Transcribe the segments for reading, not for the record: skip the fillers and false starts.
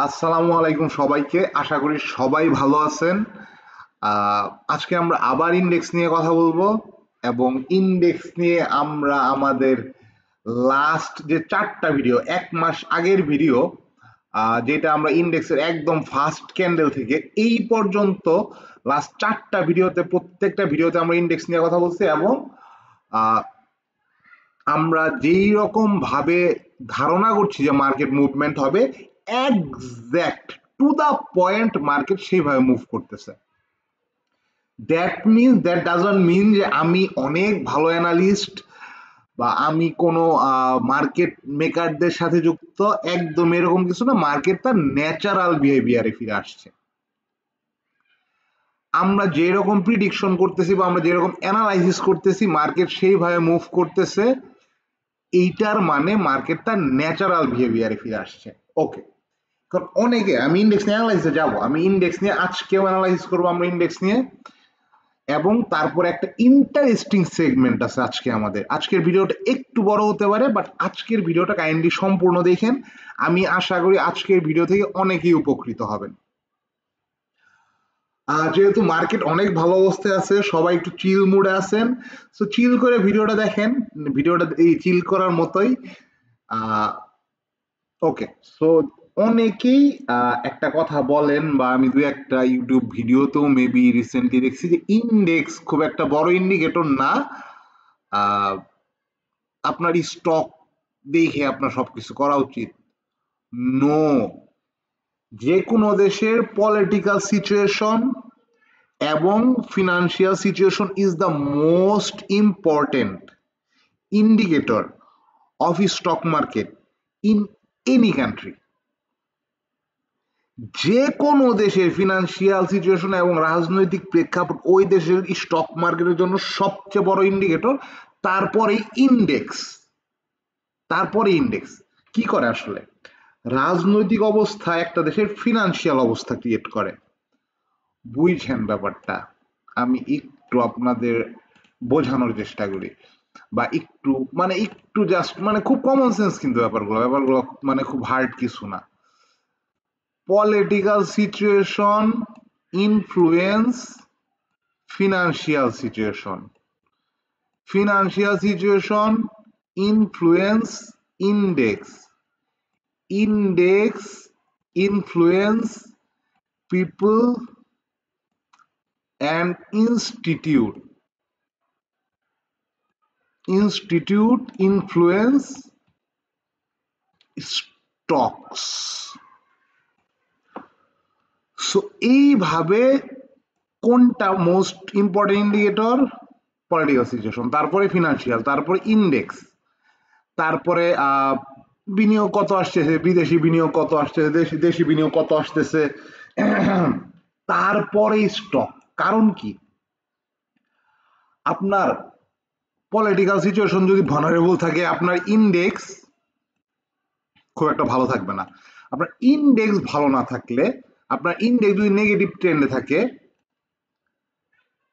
আসসালামু আলাইকুম সবাইকে। আশা করি সবাই ভালো আছেন। আজকে আমরা আবার ইন্ডেক্স নিয়ে কথা বলবো এবং ইন্ডেক্স নিয়ে আমরা আমাদের লাস্ট যে 4টা ভিডিও, 1 মাস আগের ভিডিও, যেটা আমরা ইন্ডেক্সের একদম ফার্স্ট ক্যান্ডেল থেকে এই পর্যন্ত লাস্ট 4টা ভিডিওতে প্রত্যেকটা ভিডিওতে আমরা ইন্ডেক্স নিয়ে কথা বলছি এবং আহ, আমরা যেই রকম ভাবে ধারণা করছি যে মার্কেট মুভমেন্ট হবে, exact to the point market সেইভাবে মুভ করতেছে। দ্যাট ডাজন্ট মিন যে আমি অনেক ভালো অ্যানালিস্ট বা আমি কোনো মার্কেট মেকারদের সাথে যুক্ত, একদম এরকম কিছু না। মার্কেট তার ন্যাচারাল বিহেভিয়ারে ফিরে আসছে। আমরা যেরকম প্রিডিকশন করতেছি বা আমরা যেরকম অ্যানালাইসিস করতেছি, মার্কেট সেইভাবে মুভ করতেছে। এইটার মানে মার্কেট তার ন্যাচারাল বিহেভিয়ারে ফিরে আসছে। ওকে, কারণ অনেকে, আমি ইন্ডেক্স নিয়ে অ্যানালাইসিসে যাবো, আমি ইন্ডেক্স নিয়ে আজকেও অ্যানালাইসিস করবো আমরা ইন্ডেক্স নিয়ে, এবং তারপরে একটা ইন্টারেস্টিং সেগমেন্ট আছে আজকে আমাদের। আজকের ভিডিওটা একটু বড় হতে পারে, বাট আজকের ভিডিওটা কাইন্ডলি সম্পূর্ণ দেখেন। আমি আশা করি আজকের ভিডিও থেকে অনেকেই উপকৃত হবেন। যেহেতু মার্কেট অনেক ভালো অবস্থায় আছে, সবাই একটু চিল মুডে আছেন, সো চিল করে ভিডিওটা দেখেন। ভিডিওটা এই চিল করার মতোই। ওকে, সো অনেকেই একটা কথা বলেন, বা আমি দু একটা ইউটিউব ভিডিওতেও মেবি রিসেন্টলি দেখছি যে ইন্ডেক্স খুব একটা বড় ইন্ডিকেটর না। আহ, আপনার স্টক দেখে আপনার সবকিছু করা উচিত। নো, যে কোনো দেশের পলিটিক্যাল সিচুয়েশন এবং financial situation is the most important indicator of stock market in any country. যে কোনো দেশের ফিনান্সিয়াল সিচুয়েশন এবং রাজনৈতিক প্রেক্ষাপট ওই দেশের স্টক মার্কেটের জন্য সবচেয়ে বড় ইন্ডিকেটর। তারপরে ইন্ডেক্স। কি করে আসলে? রাজনৈতিক অবস্থা একটা দেশের ফিনান্সিয়াল অবস্থা ক্রিয়েট করে। বুঝছেন ব্যাপারটা? আমি একটু আপনাদের বোঝানোর চেষ্টা করি, বা একটু জাস্ট খুব কমন সেন্স, কিন্তু ব্যাপারগুলো মানে খুব হার্ড কিছু না। Political situation influence financial situation. Financial situation influence index. Index influence people and institute. Institute influence stocks. So এইভাবে কোনটা most important indicator? Political situation, তারপরে ফিনান্সিয়াল, তারপরে ইন্ডেক্স, তারপরে বিনিয়োগ কত আসতেছে, বিদেশি বিনিয়োগ কত আসতেছে, দেশি বিনিয়োগ কত আসতেছে, তারপরে স্টক। কারণ কি? আপনার পলিটিক্যাল সিচুয়েশন যদি ভানারেবল থাকে, আপনার ইন্ডেক্স খুব একটা ভালো থাকবে না। আপনার ইন্ডেক্স ভালো না থাকলে, আপনার ইন্ডেক্স যদি নেগেটিভ ট্রেন্ডে থাকে,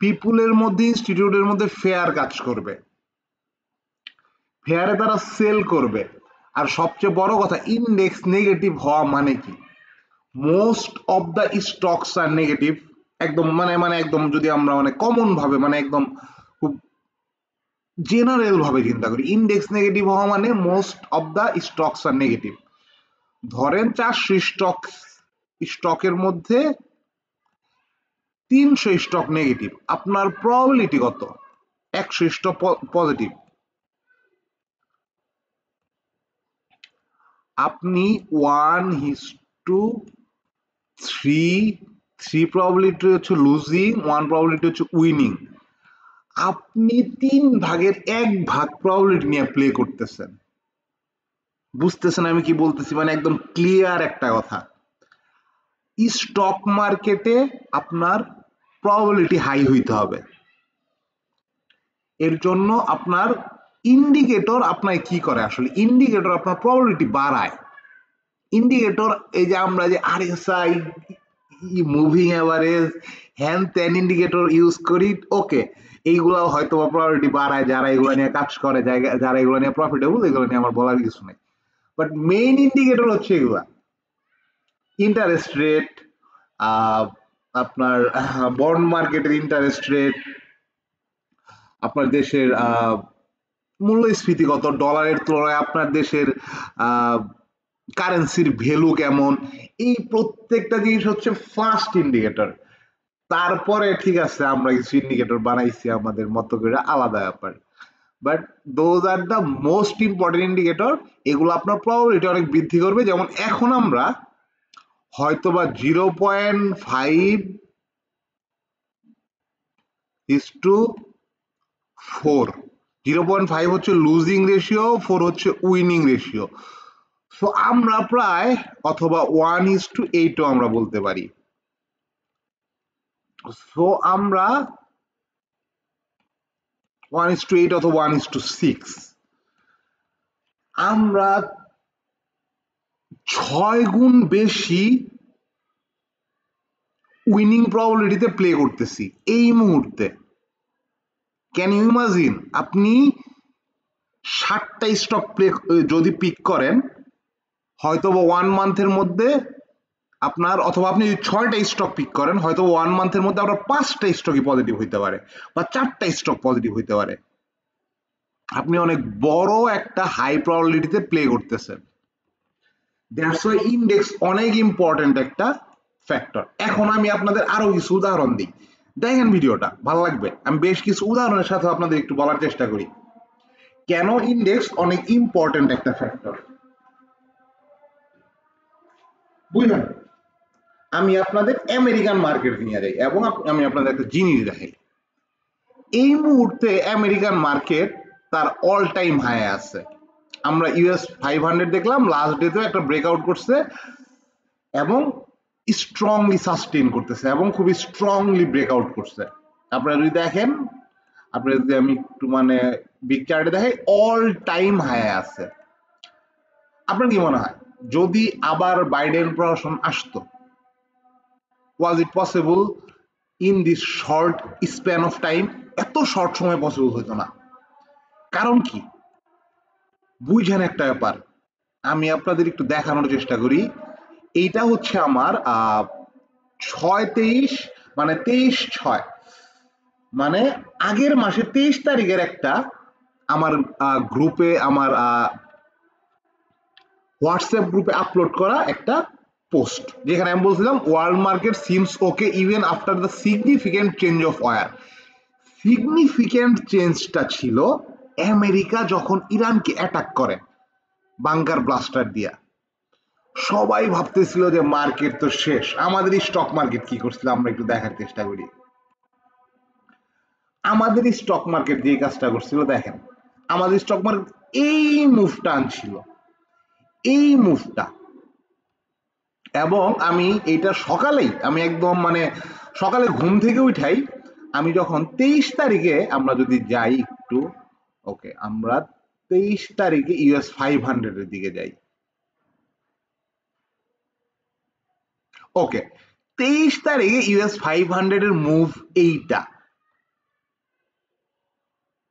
পিপুলের মধ্যে, ইনস্টিটিউটের মধ্যে ফেয়ার কাজ করবে, ফেয়ারে তারা সেল করবে। আর সবচেয়ে বড় কথা, ইন্ডেক্স নেগেটিভ হওয়া মানে কি? Most of the stocks are negative. একদম একদম যদি আমরা কমন ভাবে, একদম খুব জেনারেল ভাবে চিন্তা করি, ইন্ডেক্স নেগেটিভ হওয়া মানে most of the stocks are negative. ধরেন 400 স্টকের মধ্যে 300 স্টক নেগেটিভ, আপনার প্রবাবিলিটি কত? 100 স্টক পজিটিভ। আপনি 1:3 প্রবাবিলিটি হচ্ছে লুজিং, 1 প্রবাবিলিটি হচ্ছে উইনিং। আপনি 3 ভাগের 1 ভাগ প্রবাবিলিটি নিয়ে প্লে করতেছেন। বুঝতেছেন আমি কি বলতেছি? একদম ক্লিয়ার একটা কথা। স্টক মার্কেটে আপনার প্রবাবিলিটি হাই হইতে হবে। এর জন্য আপনার ইন্ডিকেটর আপনাকে কি করে? আসলে ইন্ডিকেটর আপনার প্রবাবিলিটি বাড়ায়। ইন্ডিকেটর, এই যে আমরা যে আরএসআই, মুভিং এভারেজ, হ্যান ত্যান ইন্ডিকেটর ইউজ করি, ওকে, এইগুলো হয়তো প্রবাবিলিটি বাড়ায় যারা এগুলো নিয়ে কাজ করে, যারা এগুলো নিয়ে প্রফিটেবল, এগুলো নিয়ে আমার বলার কিছু নেই। বাট মেইন ইন্ডিকেটর হচ্ছে এগুলা। ইন্টারেস্ট রেট, আপনার বন্ড মার্কেটের ইন্টারেস্ট রেট, আপনার দেশের মূল্যস্ফীতি কত, ডলারের তুলনায় আপনার দেশের কারেন্সির ভ্যালু কেমন, এই প্রত্যেকটা জিনিস হচ্ছে ফার্স্ট ইন্ডিকেটর। তারপরে ঠিক আছে আমরা কিছু ইন্ডিকেটর বানাইছি আমাদের মতো করে, আলাদা ব্যাপার, but those are the most important indicator. এগুলো আপনার প্রবাবিলিটি অনেক বৃদ্ধি করবে। যেমন এখন আমরা হয়তোবা 0.5:4, 0.5 হচ্ছে লুজিং রেশিও, 4 হচ্ছে উইনিং রেশিও। সো আমরা প্রায় অথবা 1:8ও আমরা বলতে পারি। সো আমরা 1:8 অথবা 1:6, আমরা 6 গুণ বেশি উইনিং প্রবাবিলিটিতে প্লে করতেছি এই মুহূর্তে। ক্যান ইউ ইমাজিন, আপনি 60টা স্টক প্লে যদি পিক করেন, হয়তো 1 মান্থের মধ্যে আপনার, অথবা আপনি যদি 6টা স্টক পিক করেন, হয়তো 1 মান্থের মধ্যে আপনার 5টা স্টকই পজিটিভ হইতে পারে বা 4টা স্টক পজিটিভ হইতে পারে। আপনি অনেক বড় একটা হাই প্রবাবিলিটিতে প্লে করতেছেন। দ্যাটস ওয়াই ইন্ডেক্স অনেক ইম্পর্টেন্ট একটা ফ্যাক্টর। এখন আমি আপনাদের আরো কিছু উদাহরণ দিই, দেখেন ভিডিওটা ভালো লাগবে। আমি বেশ কিছু উদাহরণের সাথে আপনাদের একটু বলার চেষ্টা করি কেন ইন্ডেক্স অনেক ইম্পর্টেন্ট একটা ফ্যাক্টর। বুঝলেন? আমি আপনাদের আমেরিকান মার্কেট নিয়ে যাই এবং আমি আপনাদের একটা জিনিস দেখাই। এই মুহূর্তে আমেরিকান মার্কেট তার অল টাইম হাই আছে। আমরা ইউএস 500 দেখলাম লাস্ট ডেতে একটা ব্রেকআউট করছে এবং স্ট্রংলি সাস্টেইন করতেছে এবং খুবই স্ট্রংলি ব্রেকআউট করছে। আপনারা যদি দেখেন, আপনারা যদি আমি একটু মানে বিগ চার্টে দেখাই, অল টাইম হাই আছে। আপনার কি মনে হয় যদি আবার বাইডেন প্রশাসন আসতো, was it possible in this short span of time? এত শর্ট সময় পসিবল হতো না। কারণ কি বুঝেন একটা ব্যাপার, আমি আপনাদের একটু দেখানোর চেষ্টা করি। এইটা হচ্ছে আমার 6/23, মানে 23/6, মানে আগের মাসের 23 তারিখের একটা আমার গ্রুপে, আমার হোয়াটসঅ্যাপ গ্রুপে আপলোড করা একটা পোস্ট, যেখানে আমি বলছিলাম world market seems okay even after the significant change of war. Significant চেঞ্জটা ছিল আমেরিকা যখন ইরানকে অ্যাটাক করে বাংকার ব্লাস্টার দিয়া। সবাই ভাবতেছিল যে মার্কেট তো শেষ। আমাদের স্টক মার্কেট কি করছিল আমরা একটু দেখার চেষ্টা করি। আমাদের স্টক মার্কেট যে কাজটা করছিল দেখেন, আমাদের স্টক মার্কেট এই মুভটা আনছিল, এই মুভটা। এবং আমি এইটা সকালেই, আমি একদম মানে সকালে ঘুম থেকে উঠাই, আমি যখন 23 তারিখে আমরা যদি যাই একটু, ওকে আমরা 23 তারিখে ইউএস 500 এর দিকে যাই। ওকে 23 তারিখে ইউএস 500 এর মুভ এইটা,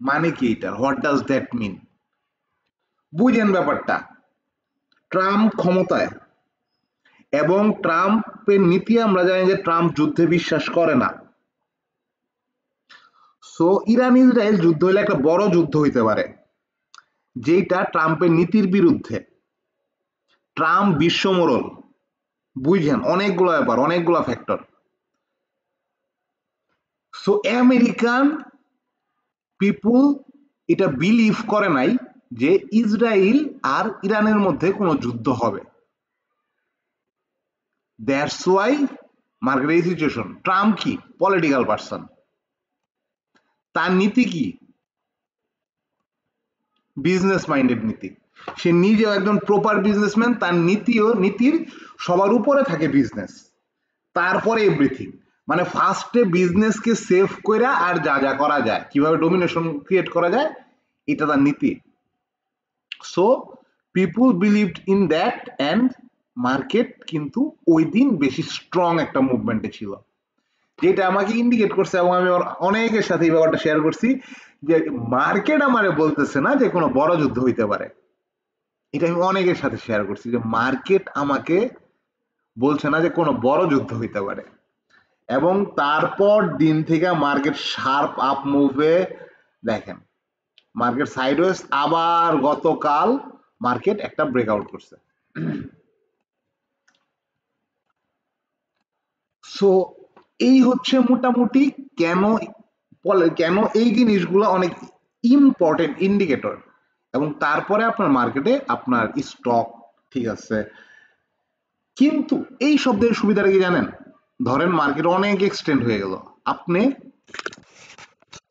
মানে কি এটা, হোয়াট ডাজ দ্যাট মিন? বুঝেন ব্যাপারটা, ট্রাম্প ক্ষমতায় এবং ট্রাম্পের নীতি, আমরা জানি যে ট্রাম্প যুদ্ধে বিশ্বাস করে না। সো ইরান ইসরায়েল যুদ্ধ হলে একটা বড় যুদ্ধ হইতে পারে যেটা ট্রাম্পের নীতির বিরুদ্ধে। ট্রাম্প বিশ্বমোড়ল, বুঝেন অনেকগুলো ব্যাপার, অনেকগুলো ফ্যাক্টর। সো আমেরিকান পিপুল এটা বিলিভ করে নাই যে ইসরায়েল আর ইরানের মধ্যে কোনো যুদ্ধ হবে। দ্যাটস ওয়াই মার্কেট এই সিচুয়েশন। ট্রাম্প কি পলিটিক্যাল পারসন, তার নীতি কি বিজনেস মাইন্ডেড নীতি। সে নিজেও একজন প্রপার বিজনেসম্যান, তার নীতির সবার উপরে থাকে বিজনেস, তারপরে এভরিথিং। মানে ফার্স্টে বিজনেসকে সেভ কইরা আর যা যা করা যায়, কিভাবে ডোমিনেশন ক্রিয়েট করা যায়, এটা তার নীতি। So people believed in that and market কিন্তু ওই দিন বেশি স্ট্রং একটা মুভমেন্টে ছিল, যেটা আমাকে ইন্ডিকেট করছে। এবং আমি অনেকের সাথে এই ব্যাপারটা শেয়ার করছি যে মার্কেট আমারে বলতেছে না যে কোনো বড় যুদ্ধ হইতে পারে। এটা আমি অনেকের সাথে শেয়ার করছি যে মার্কেট আমাকে বলছে না যে কোনো বড় যুদ্ধ হইতে পারে। এবং তারপর দিন থেকে মার্কেট শার্প আপ মুভে, দেখেন মার্কেট সাইডওয়েজ, আবার গতকাল মার্কেট একটা ব্রেকআউট করছে। সো এই হচ্ছে মোটামুটি কেন কেন এই জিনিসগুলো অনেক ইম্পর্টেন্ট ইন্ডিকেটর। এবং তারপরে আপনার মার্কেটে আপনার স্টক ঠিক আছে। কিন্তু এই শব্দের সুবিধাটা কি জানেন? ধরেন মার্কেট অনেক এক্সটেন্ড হয়ে গেল, আপনি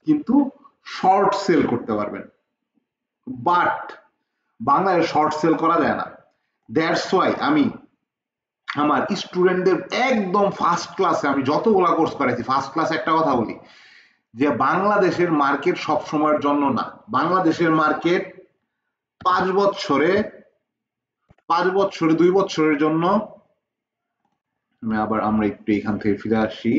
কিন্তু শর্ট সেল করতে পারবেন, বাট বাংলায় শর্ট সেল করা যায় না। দ্যাটস ওয়াই আমি আমার স্টুডেন্টদের একদম ফার্স্ট ক্লাসে, আমি যতগুলা কোর্স করাইছি ফার্স্ট ক্লাসে একটা কথা বলি যে বাংলাদেশের মার্কেট সব সময়ের জন্য না। বাংলাদেশের মার্কেট 5 বছরে 2 বছরের জন্য। আমরা একটু এখান থেকে ফিরে আসি।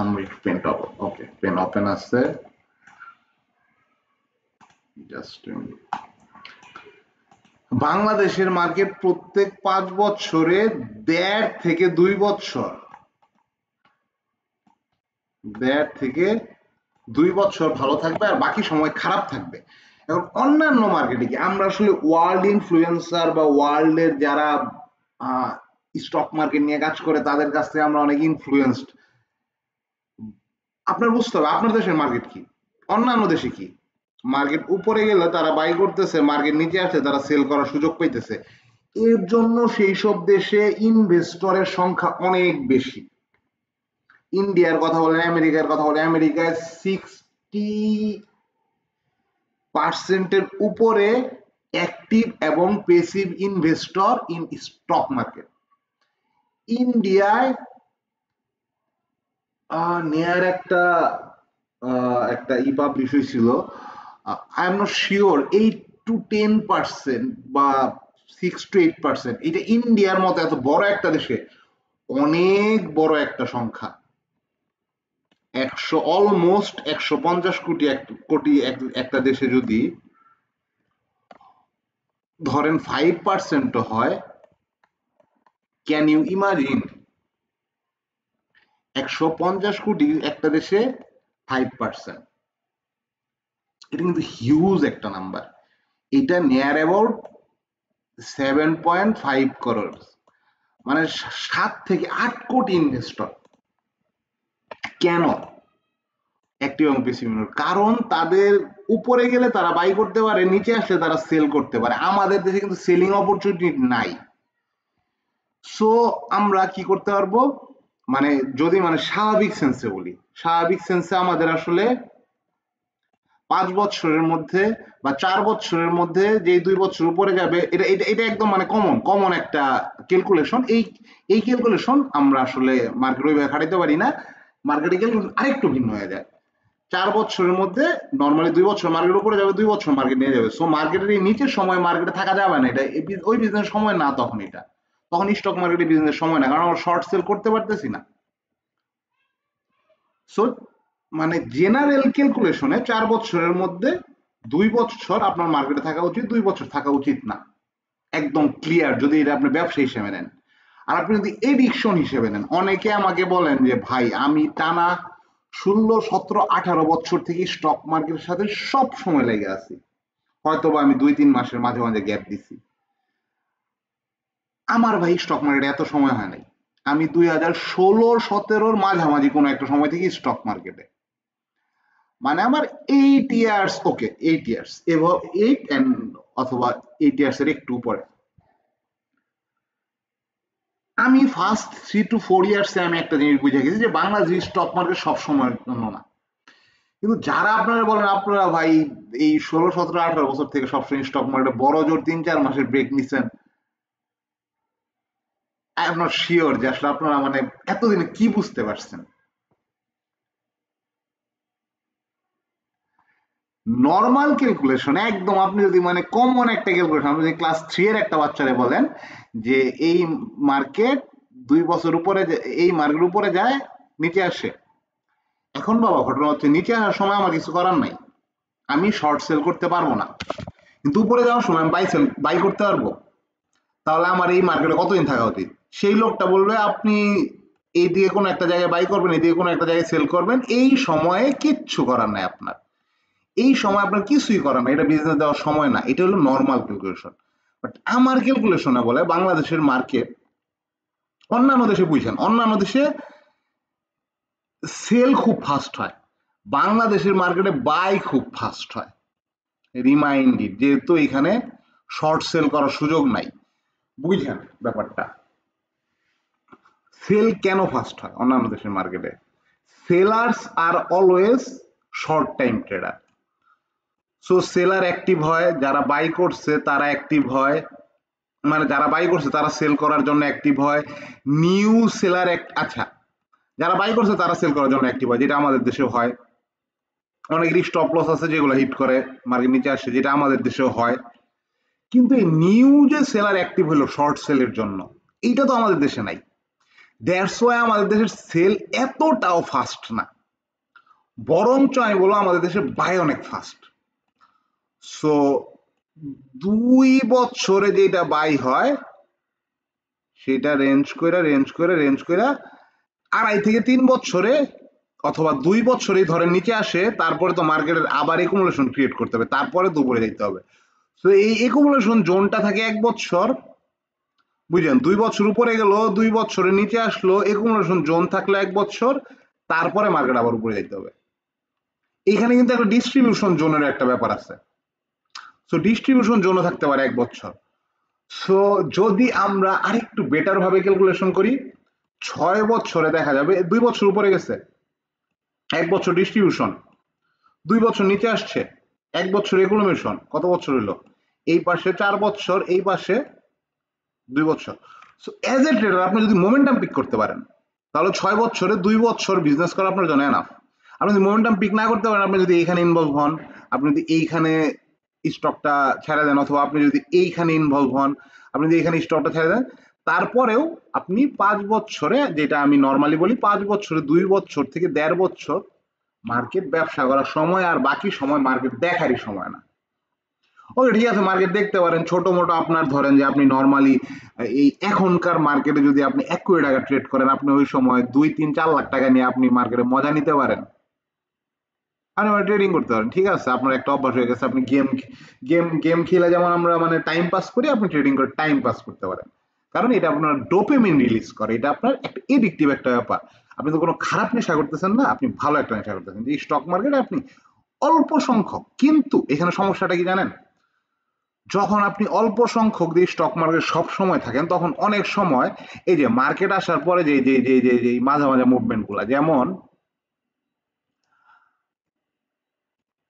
আমরা একটু পেন ওকে, পেন ওপেন আছে, জাস্ট বাংলাদেশের মার্কেট প্রত্যেক 5 বছরে 1.5 থেকে 2 বছর, 1.5 থেকে 2 বছর ভালো থাকবে আর বাকি সময় খারাপ থাকবে। এখন অন্যান্য মার্কেটে কি আমরা আসলে ওয়ার্ল্ড ইনফ্লুয়েন্সার বা ওয়ার্ল্ডের যারা স্টক মার্কেট নিয়ে কাজ করে তাদের কাছ থেকে আমরা অনেক ইনফ্লুয়েন্সড। আপনার বুঝতে হবে আপনার দেশের মার্কেট কি, অন্যান্য দেশে কি। মার্কেট উপরে গেলে তারা বাই করতেছে, মার্কেট নিচে আসলে তারা সেল করার সুযোগ পাইতেছে। এর জন্য সেই সব দেশে ইনভেস্টরের সংখ্যা অনেক বেশি। ইন্ডিয়ার কথা বলেন, আমেরিকার কথা বলেন, আমেরিকায় 60% উপরে অ্যাক্টিভ এবং passive investor in stock market. ইন্ডিয়ায় নেয়ার একটা পাবলিশ হয়েছিল, I am not sure 8 to 10% বা 6 to 8%। এটা ইন্ডিয়ার মতো এত বড় একটা দেশে অনেক বড় একটা সংখ্যা। অলমোস্ট 150 কোটি একটা দেশে যদি ধরেন 5% হয়, ক্যান ইউ ইমাজিন 150 কোটি একটা দেশে 5%, এটা কিন্তু হিউজ একটা নাম্বার। এটা নিয়ার অ্যাবাউট 7.5 করোড়, মানে 7 থেকে 8 কোটি ইনভেস্টর। কেন অ্যাক্টিভ এবং প্যাসিভ? কারণ তাদের উপরে গেলে তারা বাই করতে পারে, নিচে আসলে তারা সেল করতে পারে। আমাদের দেশে কিন্তু সেলিং অপরচুনিটি নাই। সো আমরা কি করতে পারবো, মানে যদি স্বাভাবিক সেন্সে বলি, স্বাভাবিক সেন্সে আমাদের আসলে 5 বছরের মধ্যে বা 4 বছরের মধ্যে যে 2 বছর উপরে যাবে, এটা এটা এটা একদম কমন একটা ক্যালকুলেশন। এই ক্যালকুলেশন আমরা আসলে মার্কেট ওইভাবে খাটাইতে পারি না। মার্কেটে ক্যালকুলেশন আরেকটু ভিন্ন হয়ে যায়। 4 বছরের মধ্যে নর্মালি 2 বছর মার্কেট উপরে যাবে, 2 বছর মার্কেট নিয়ে যাবে। সো মার্কেটের এই নিচের সময় মার্কেটে থাকা যাবে না, এটা ওই বিজনেস সময় না। তখন স্টক মার্কেটে বিজনেস সময় না, কারণ আমরা শর্ট সেল করতে পারতেছি না। সো জেনারেল ক্যালকুলেশনে 4 বছরের মধ্যে 2 বছর আপনার মার্কেটে থাকা উচিত, 2 বছর থাকা উচিত না। একদম ক্লিয়ার যদি এটা আপনি ব্যবসা হিসেবে নেন। আর আপনি যদি এডিকশন হিসেবে নেন, অনেকে আমাকে বলেন যে ভাই আমি টানা 16, 17, 18 বছর থেকে স্টক মার্কেটের সাথে সব সময় লেগে আছি, হয়তো বা আমি 2-3 মাসের মাঝে মাঝে গ্যাপ দিছি। আমার ভাই স্টক মার্কেটে এত সময় হয় নাই। আমি 2016-17 মাঝামাঝি কোনো একটা সময় থেকে স্টক মার্কেটে, আমার 8 ইয়ার্স, ওকে 8 ইয়ার্স, 8 এন্ড অথবা 8 ইয়ার্স এর একটু উপরে। আমি ফার্স্ট 3 to 4 ইয়ার্সে আমি একটা জিনিস বুঝে গেছি যে বাংলাদেশ স্টক মার্কেট সব সময়ের জন্য না। কিন্তু যারা আপনারা বলেন আপনারা ভাই এই 16, 17, 18 বছর থেকে সবসময় স্টক মার্কেটে বড় জোর 3-4 মাসের ব্রেক নিচ্ছেন, আই এম নট শিওর যে আসলে আপনারা এতদিনে কি বুঝতে পারছেন। নর্মাল ক্যালকুলেশন একদম, আপনি যদি কমন একটা ক্যালকুলেশন, আপনি যদি ক্লাস 3 এর একটা বাচ্চারে বলেন যে এই মার্কেট 2 বছর উপরে, এই মার্কেট উপরে যায় নিচে আসে, এখন বাবা ঘটনা হচ্ছে নিচে আসার সময় আমার কিছু করার নাই, আমি শর্ট সেল করতে পারবো না, কিন্তু উপরে যাওয়ার সময় আমি বাই করতে পারবো। তাহলে আমার এই মার্কেটে কতদিন থাকা উচিত। সেই লোকটা বলবে আপনি এই দিকে কোনো একটা জায়গায় বাই করবেন, এই দিকে কোনো একটা জায়গায় সেল করবেন, এই সময়ে কিচ্ছু করার নাই আপনার, এই সময় আপনার কিছুই করার নাই, এটা বিজনেস দেওয়ার সময় না, এটা হলো নর্মাল ক্যালকুলেশন। বাট আমার ক্যালকুলেশনে বলে বাংলাদেশের মার্কেট অন্যান্য দেশে বুঝছেন, অন্যান্য দেশে সেল খুব ফাস্ট হয়, বাংলাদেশের মার্কেটে বাই খুব ফাস্ট হয়। রিমাইন্ডেড, যেহেতু এখানে শর্ট সেল করার সুযোগ নাই, বুঝছেন ব্যাপারটা। সেল কেন ফাস্ট হয় অন্যান্য দেশের মার্কেটে? Sellers are always short time trader. So seller active হয়, যারা বাই করছে তারা অ্যাক্টিভ হয়, মানে যারা বাই করছে তারা সেল করার জন্য অ্যাক্টিভ হয়। নিউ সেলার, আচ্ছা, যারা বাই করছে তারা সেল করার জন্য অ্যাক্টিভ হয়, যেটা আমাদের দেশে হয়। অনেকেরই স্টপ লস আছে যেগুলো হিট করে মার্কেট নিচে আসে, যেটা আমাদের দেশেও হয়। কিন্তু এই নিউ যে সেলার অ্যাক্টিভ হলো শর্ট সেলের জন্য, এইটা তো আমাদের দেশে নাই। দ্যাটস ওয়াই আমাদের দেশের সেল এতটাও ফাস্ট না, বরঞ্চ আমি বলবো আমাদের দেশে বাই অনেক ফাস্ট। সো 2 বছরে যেটা বাই হয় সেটা রেঞ্জ করে 2.5 থেকে 3 বছরে অথবা 2 বছরেই ধরেন নিচে আসে, তারপরে তো মার্কেটের আবার একুমুলেশন ক্রিয়েট করতে হবে, তারপরে তো উপরে যেতে হবে। তো এই একুমুলেশন জোনটা থাকে 1 বছর, বুঝলেন? 2 বছর উপরে গেল, 2 বছরের নিচে আসলো, একুমুলেশন জোন থাকলো 1 বছর, তারপরে মার্কেট আবার উপরে যেতে হবে। এখানে কিন্তু একটা ডিস্ট্রিবিউশন জোনের একটা ব্যাপার আছে। সো ডিস্ট্রিবিউশন জোনও থাকতে পারে 1 বছর। সো যদি আমরা আরেকটু বেটার ভাবে ক্যালকুলেশন করি, 6 বছরে দেখা যাবে 2 বছর উপরে গেছে, 1 বছর ডিস্ট্রিবিউশন, 2 বছর নিচে আসছে, 1 বছর একুমুলেশন, কত বছর হলো? এই পাশে 4 বছর, এই পাশে 2 বছর। সো এজ এ ট্রেডার আপনি যদি মোমেন্টাম পিক করতে পারেন, তাহলে 6 বছরে 2 বছর বিজনেস করা আপনার জন্য এনাফ। আপনি যদি মোমেন্টাম পিক না করতে পারেন, আপনি যদি এইখানে ইনভলভ হন, আপনি যদি এইখানে স্টকটা ছেড়ে দেন, অথবা আপনি যদি এইখানে ইনভলভ হন, আপনি যদি এখানে স্টকটা ছেড়ে দেন, তারপরেও আপনি 5 বছরে, যেটা আমি নর্মালি বলি 5 বছরে 2 বছর থেকে 1.5 বছর মার্কেট ব্যবসা করার সময়, আর বাকি সময় মার্কেট দেখারই সময় না। ওকে, ঠিক আছে, মার্কেট দেখতে পারেন ছোট মোটো, আপনার ধরেন যে আপনি নর্মালি এই এখনকার মার্কেটে যদি আপনি 1 কোটি টাকা ট্রেড করেন, আপনি ওই সময় 2, 3, 4 লাখ টাকা নিয়ে আপনি মার্কেটে মজা নিতে পারেন, আপনি ট্রেডিং করতে পারেন। ঠিক আছে, আপনার একটা অভ্যাস হয়ে গেছে, আপনি গেম গেম গেম খেলে যেমন আমরা মানে টাইম পাস করি, আপনি ট্রেডিং করে টাইম পাস করতে পারেন, কারণ এটা আপনার ডোপামিন রিলিজ করে, এটা আপনার একটা এডিকটিভ একটা ব্যাপার। আপনি তো কোনো খারাপ নেশা করতেছেন না, আপনি ভালো একটা নেশা করতেছেন। যে স্টক মার্কেটে আপনি অল্প সংখ্যক, কিন্তু এখানে সমস্যাটা কি জানেন? যখন আপনি অল্প সংখ্যক দিয়ে স্টক মার্কেট সব সময় থাকেন, তখন অনেক সময় এই যে মার্কেট আসার পরে যে যে যে যে যে মাঝে মাঝে মুভমেন্ট গুলা, যেমন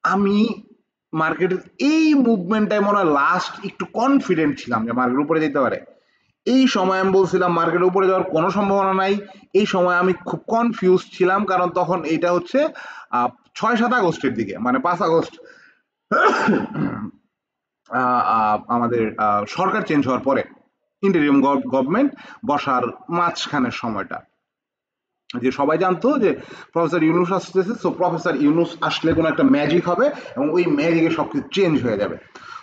আমি মার্কেটের এই মুভমেন্টটাই মনে হয় লাস্ট একটু কনফিডেন্ট ছিলাম যে মার্কেট উপরে যেতে পারে। এই সময় আমি বলছিলাম মার্কেট উপরে যাওয়ার কোনো সম্ভাবনা নাই। এই সময় আমি খুব কনফিউজ ছিলাম, কারণ তখন এটা হচ্ছে 6-7 আগস্টের দিকে, মানে 5 আগস্ট আমাদের সরকার চেঞ্জ হওয়ার পরে, ইন্টারিম গভর্নমেন্ট বসার মাঝখানের সময়টা, যে সবাই জানতো যে প্রফেসর ইউনুস আসতেছে, সো প্রফেসর ইউনুস আসলে কোনো একটা ম্যাজিক হবে এবং ওই ম্যাজিকে সবকিছু চেঞ্জ হয়ে যাবে।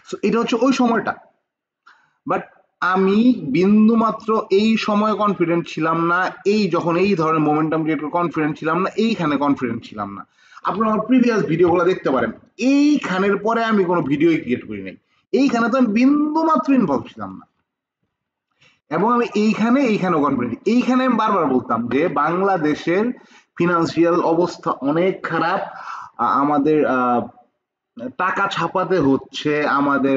সো এটা হচ্ছে ওই সময়টা। বাট আমি বিন্দু মাত্র এই সময় কনফিডেন্ট ছিলাম না, এই যখন এই ধরনের মোমেন্টাম ক্রিয়েট কনফিডেন্ট ছিলাম না, এইখানে কনফিডেন্ট ছিলাম না। আপনারা আমার প্রিভিয়াস ভিডিওগুলো দেখতে পারেন, এইখানের পরে আমি কোনো ভিডিওই ক্রিয়েট করি নাই, এইখানে তো আমি বিন্দু মাত্র ইনভলভ ছিলাম না। এবং আমি এইখানেও কনফিডেন্ট, এইখানে আমি বারবার বলতাম যে বাংলাদেশের ফিনান্সিয়াল অবস্থা অনেক খারাপ, আমাদের টাকা ছাপাতে হচ্ছে, আমাদের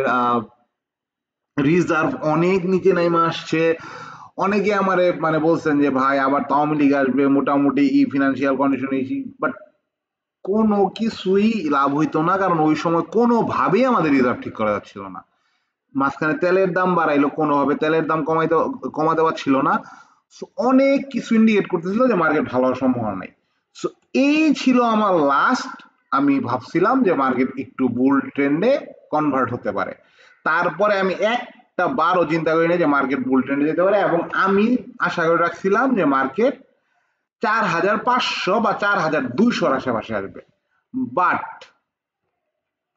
রিজার্ভ অনেক নিচে নেমে আসছে। অনেকে আমারে মানে বলছেন যে ভাই আবার তো আওয়ামী লীগ আসবে, মোটামুটি ফিনান্সিয়াল কন্ডিশন, বাট কোনো কিছুই লাভ হইতো না, কারণ ওই সময় কোনোভাবেই আমাদের রিজার্ভ ঠিক করা যাচ্ছিল না। মাঝখানে তেলের দাম বাড়াইলো, কোনোভাবে তেলের দাম কমাতে পারছিল না। সো অনেক কিছু ইন্ডিকেট করতেছিল যে মার্কেট ভালো হওয়ার সম্ভাবনা নাই। সো এই ছিল আমার লাস্ট, আমি ভাবছিলাম যে মার্কেট একটু বুল ট্রেন্ডে কনভার্ট হতে পারে। তারপরে আমি একটা বারও চিন্তা করি না যে মার্কেট বুল ট্রেন্ডে যেতে পারে, এবং আমি আশা করে রাখছিলাম যে মার্কেট 4,500 বা 4,200 আশেপাশে আসবে। বাট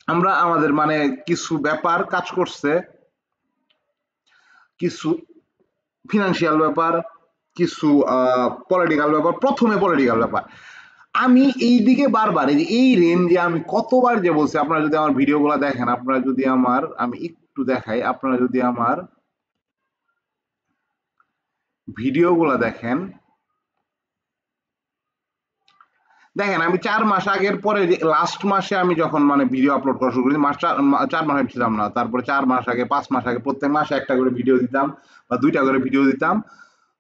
আমরা আমাদের মানে কিছু ব্যাপার কাজ করছে, কিছু ফিনান্সিয়াল ব্যাপার, কিছু পলিটিক্যাল ব্যাপার। প্রথমে পলিটিক্যাল ব্যাপার, আমি এই দিকে বারবার এই রেঞ্জে আমি কতবার যে বলছি, আপনারা যদি আমার ভিডিওগুলো দেখেন, আপনারা যদি আমার, আমি একটু দেখাই, আপনারা যদি আমার ভিডিওগুলো দেখেন, দেখেন আমি 4 মাস আগের পরে যে লাস্ট মাসে আমি যখন মানে ভিডিও আপলোড করা শুরু করি, 4 মাস ছিলাম না, তারপরে 4 মাস আগে, 5 মাস আগে প্রত্যেক মাসে একটা করে ভিডিও দিতাম বা 2টা করে ভিডিও দিতাম।